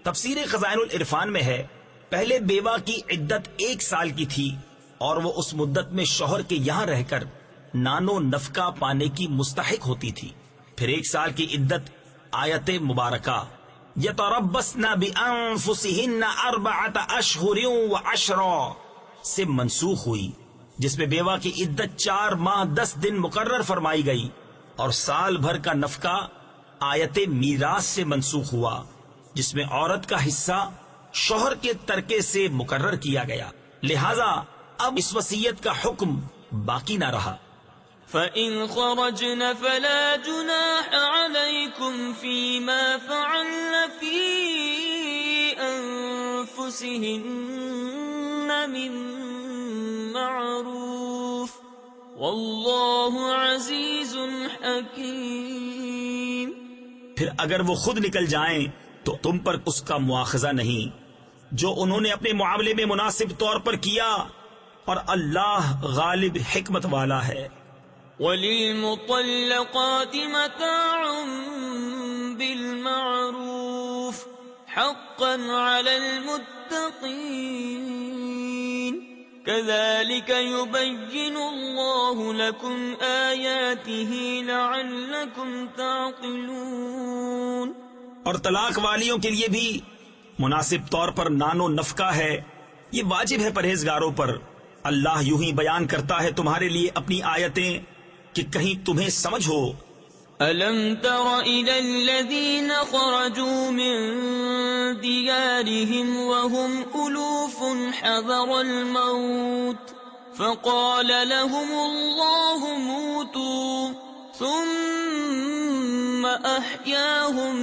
تفسیر خزائن العرفان میں ہے، پہلے بیوہ کی عدت 1 سال کی تھی اور وہ اس مدت میں شوہر کے یہاں رہ کر نان و نفقہ پانے کی مستحق ہوتی تھی۔ پھر 1 سال کی عدت آیت مبارکہ یتربصن بانفسہن 4 اشہر وعشرا سے منسوخ ہوئی، جس میں بیوہ کی عدت 4 ماہ 10 دن مقرر فرمائی گئی، اور سال بھر کا نفقہ آیت میراث سے منسوخ ہوا، جس میں عورت کا حصہ شوہر کے ترکے سے مقرر کیا گیا، لہذا اب اس وصیت کا حکم باقی نہ رہا۔ فَإِنْ خَرَجْنَ فَلَا جُنَاحَ عَلَيْكُمْ فِي مَا فَعَلْنَ فِي أَنفُسِهِنَّ مِن مَّعْرُوفٍ وَاللَّهُ عَزِيزٌ حَكِيمٌ۔ پھر اگر وہ خود نکل جائیں تو تم پر اس کا مواخذہ نہیں، جو انہوں نے اپنے معاملے میں مناسب طور پر کیا، اور اللہ غالب حکمت والا ہے۔ وَلِلْمُطَلَّقَاتِ مَتَاعٌ بِالْمَعْرُوفِ حَقًّا عَلَى الْمُتَّقِينَ كَذَلِكَ يُبَيِّنُ اللَّهُ لَكُمْ آيَاتِهِ لَعَلَّكُمْ تَعْقِلُونَ۔ اور طلاق والیوں کے لیے بھی مناسب طور پر نان و نفقہ ہے، یہ واجب ہے پرہیزگاروں پر۔ اللہ یوں ہی بیان کرتا ہے تمہارے لیے اپنی آیتیں کہ کہیں تمہیں سمجھ ہو۔ أَلَمْ تَرَ إِلَى الَّذِينَ خَرَجُوا مِن دِيَارِهِمْ وَهُمْ أُلُوفٌ حَذَرَ الْمَوْتِ فَقَالَ لَهُمُ اللَّهُ مُوتُوا ثُمَّ أَحْيَاهُمْ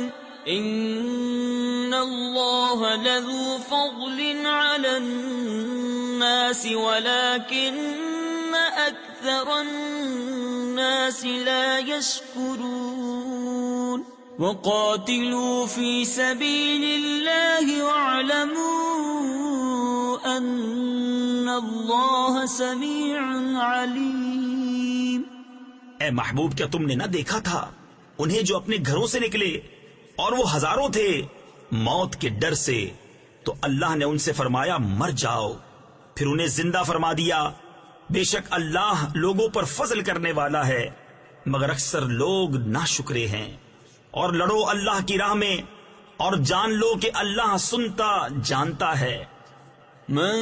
إِنَّ اللَّهَ لَذُو فَضْلٍ عَلَى النَّاسِ وَلَكِنَّ أَكْثَرَ النَّاسِ لَا يَشْكُرُونَ۔ وَقَاتِلُوا فِي سَبِيلِ اللَّهِ وَاعْلَمُوا أَنَّ اللَّهَ سَمِيعٌ عَلِيمٌ۔ اے محبوب، کیا تم نے نہ دیکھا تھا انہیں جو اپنے گھروں سے نکلے اور وہ ہزاروں تھے موت کے ڈر سے، تو اللہ نے ان سے فرمایا مر جاؤ، پھر انہیں زندہ فرما دیا۔ بے شک اللہ لوگوں پر فضل کرنے والا ہے، مگر اکثر لوگ ناشکرے ہیں۔ اور لڑو اللہ کی راہ میں اور جان لو کہ اللہ سنتا جانتا ہے۔ من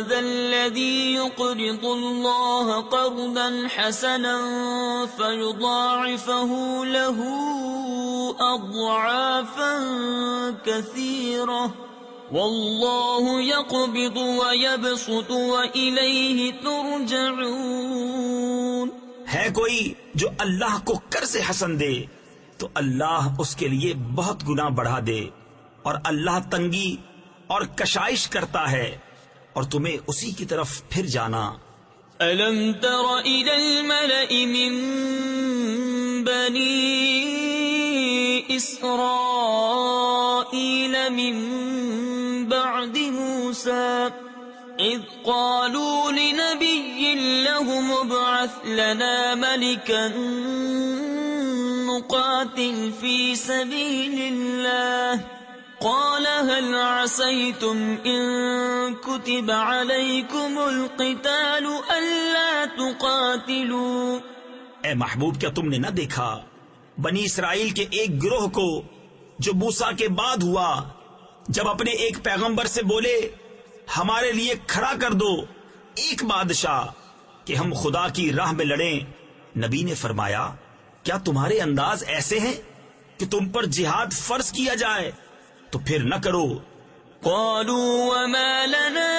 ذا الذي يقرض الله قرضا حسنا فيضاعفه له أضعافا كثيرة والله يقبض ويبسط وإليه ترجعون۔ ہے کوئی جو اللہ کو قرض حسن دے تو اللہ اس کے لیے بہت گنا بڑھا دے، اور اللہ تنگی اور کشائش کرتا ہے اور تمہیں اسی کی طرف پھر جانا۔ أَلَمْ تَرَ إِلَى الْمَلَإِ مِن بَنِي إِسْرَائِيلَ مِن بَعْدِ مُوسَىٰ إِذْ قَالُوا لِنَبِيٍّ لَّهُمُ ابْعَثْ لَنَا مَلِكًا نُّقَاتِلْ فِي سَبِيلِ اللَّهِ قال هل عسيتم إن كتب عليكم القتال ألا تقاتلوا۔ اے محبوب، کیا تم نے نہ دیکھا بنی اسرائیل کے ایک گروہ کو جو موسیٰ کے بعد ہوا، جب اپنے ایک پیغمبر سے بولے ہمارے لیے کھڑا کر دو ایک بادشاہ کہ ہم خدا کی راہ میں لڑیں۔ نبی نے فرمایا کیا تمہارے انداز ایسے ہیں کہ تم پر جہاد فرض کیا جائے تو پھر نہ کرو۔ قالوا وما لنا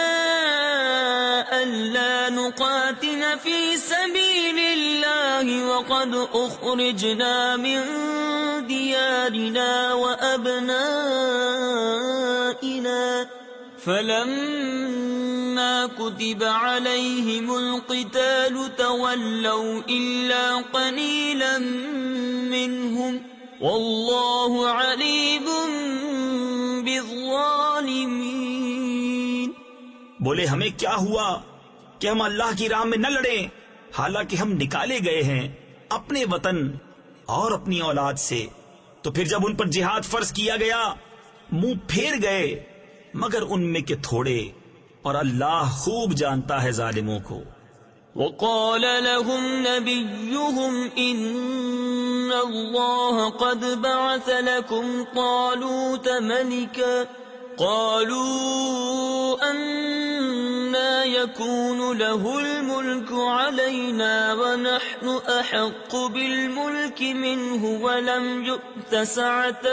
ألا نقاتل في سبيل الله وقد أخرجنا من ديارنا وأبنائنا فلما كتب عليهم القتال تولوا إلا قليلا منهم والله عليم بالظالمين۔ بولے ہمیں کیا ہوا کہ ہم اللہ کی راہ میں نہ لڑیں، حالانکہ ہم نکالے گئے ہیں اپنے وطن اور اپنی اولاد سے۔ تو پھر جب ان پر جہاد فرض کیا گیا منہ پھیر گئے مگر ان میں کے تھوڑے، اور اللہ خوب جانتا ہے ظالموں کو۔ وقال لهم نبيهم إن الله قد بعث لكم طالوت ملكا قالوا أنى يكون له الملك علينا ونحن أحق بالملك منه ولم يؤت سعة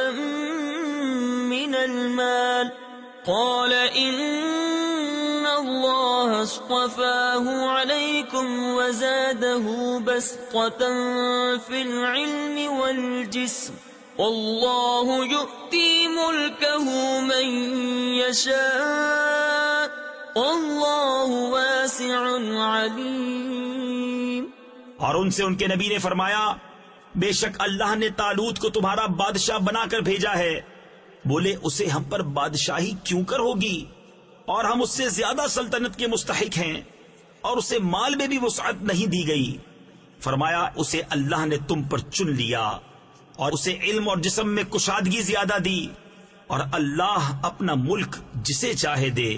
من المال قال إن الله اصطفاه عليكم وزاده بسطة في العلم والجسم والله يؤتي ملكه من يشاء والله واسع عليم۔ اور ان سے ان کے نبی نے فرمایا بے شک اللہ نے طالوت کو تمہارا بادشاہ بنا کر بھیجا ہے، بولے اسے ہم پر بادشاہی کیوں کر ہوگی اور ہم اس سے زیادہ سلطنت کے مستحق ہیں اور اسے مال میں بھی وسعت نہیں دی گئی. فرمایا اسے اللہ نے تم پر چن لیا اور اسے علم اور جسم میں کشادگی زیادہ دی اور اللہ اپنا ملک جسے چاہے دے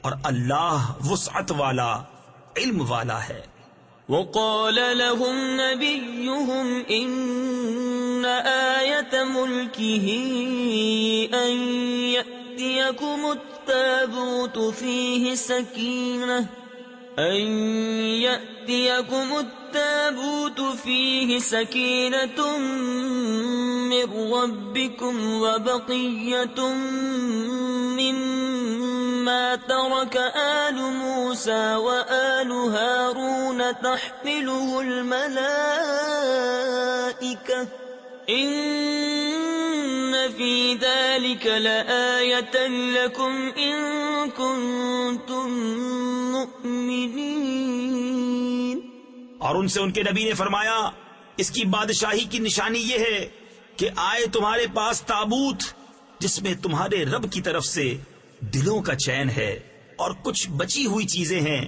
اور اللہ وسعت والا علم والا ہے. وقال لهم نبيهم إن آية ملكه أن يأتيكم التابوت فيه سكينة من ربكم وبقية مما ترك آل موسى وآل هارون تحمله الملائكة إن في ذلك لآية لكم إن كنتم مؤمنين. اور ان سے ان کے نبی نے فرمایا اس کی بادشاہی کی نشانی یہ ہے کہ آئے تمہارے پاس تابوت جس میں تمہارے رب کی طرف سے دلوں کا چین ہے اور کچھ بچی ہوئی چیزیں ہیں.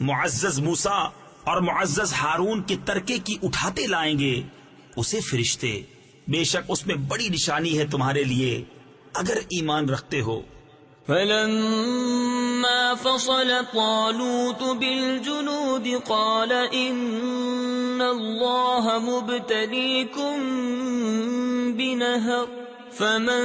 معزز موسیٰ اور معزز ہارون کے ترکے کی اٹھاتے لائیں گے اسے فرشتے. بے شک اس میں بڑی نشانی ہے تمہارے لیے اگر ایمان رکھتے ہو. فلما فصل طالوت بالجنود قال إن الله مبتليكم بنهر فمن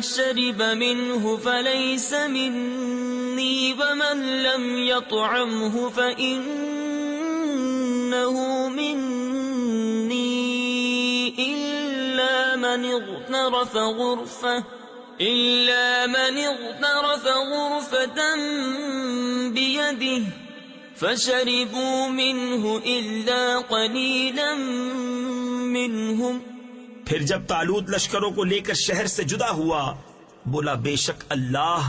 شرب منه فليس مني ومن لم يطعمه فإنه مني إلا من اغترف غرفة بيده فشربوا منه إلا قليلا منهم. پھر جب طالوت لشکروں کو لے کر شہر سے جدا ہوا بولا بے شک اللہ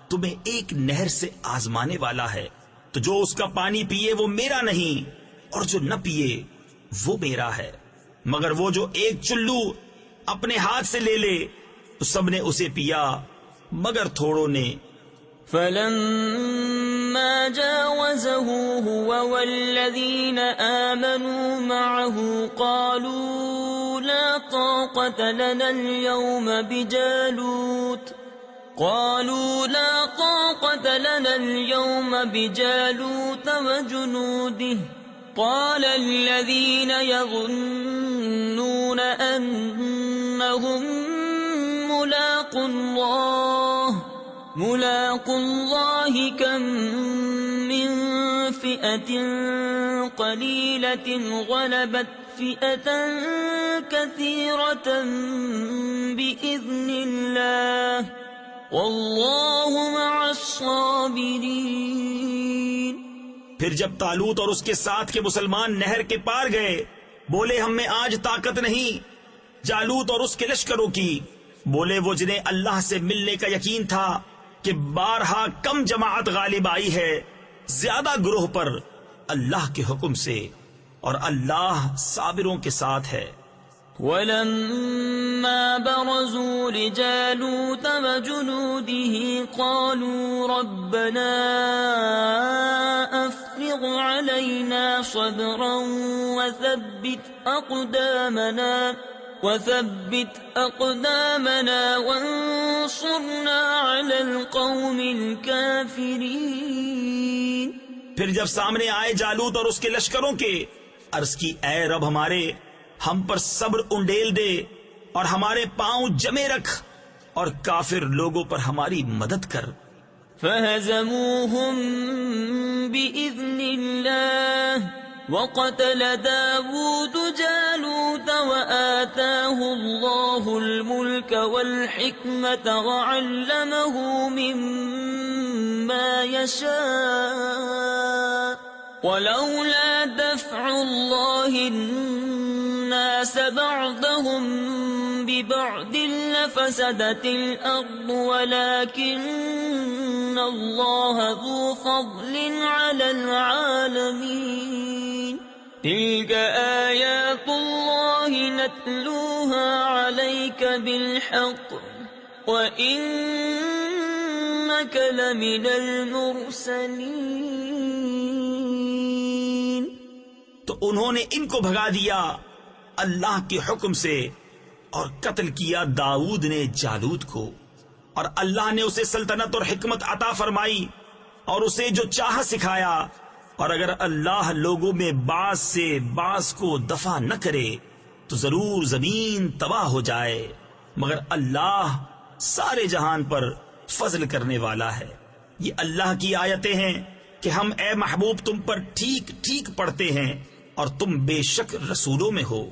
تمہیں ایک نہر سے آزمانے والا ہے تو جو اس کا پانی پیے وہ میرا نہیں اور جو نہ پیے وہ میرا ہے مگر وہ جو ایک چلو اپنے ہاتھ سے لے لے تو سب نے اسے پیا مگر تھوڑوں نے. فلما جاوزه هو والذين آمنوا معه قالوا لا طاقة لنا اليوم بجالوت وجنوده. قال الذين يظنون أنهم ملاقو الله كم من فئة قليلة غلبت فئة كثيرة بإذن الله والله مع الصابرين. پھر جب طالوت اور اس کے ساتھ کے مسلمان نہر کے پار گئے بولے ہم میں آج طاقت نہیں جالوت اور اس کے لشکروں کی. بولے وہ جنہیں اللہ سے ملنے کا یقین تھا کہ بارہا کم جماعت غالب آئی ہے زیادہ گروہ پر اللہ کے حکم سے اور اللہ صابروں کے ساتھ ہے. ولما برزوا لجالوت وجنوده قالوا ربنا افرغ علينا صبرا وثبت أقدامنا وانصرنا على القوم الكافرين. پھر جب سامنے آئے جالوت اور اس کے لشکروں کے عرض کی اے رب ہمارے ہم پر صبر انڈیل دے اور ہمارے پاؤں جمے رکھ اور کافر لوگوں پر ہماری مدد کر. فهزموهم بإذن الله وقتل داود جالوت وآتاه الله الملك والحكمة وعلمه مما يشاء ولولا دفع الله الناس بعضهم ببعض لفسدت الأرض ولكن الله ذو فضل على العالمين. تلك آيات الله نتلوها عليك بالحق وَإِنَّكَ لَمِنَ الْمُرْسَلِينَ۔ تو انہوں نے ان کو بھگا دیا اللہ کے حکم سے اور قتل کیا داؤد نے جالوت کو، اور اللہ نے اسے سلطنت اور حکمت عطا فرمائی اور اسے جو چاہ سکھایا، اور اگر اللہ لوگوں میں بعض سے بعض کو دفع نہ کرے تو ضرور زمین تباہ ہو جائے، مگر اللہ سارے جہان پر فضل کرنے والا ہے۔ یہ اللہ کی آیتیں ہیں کہ ہم اے محبوب تم پر ٹھیک ٹھیک پڑھتے ہیں اور تم بے شک رسولوں میں ہو۔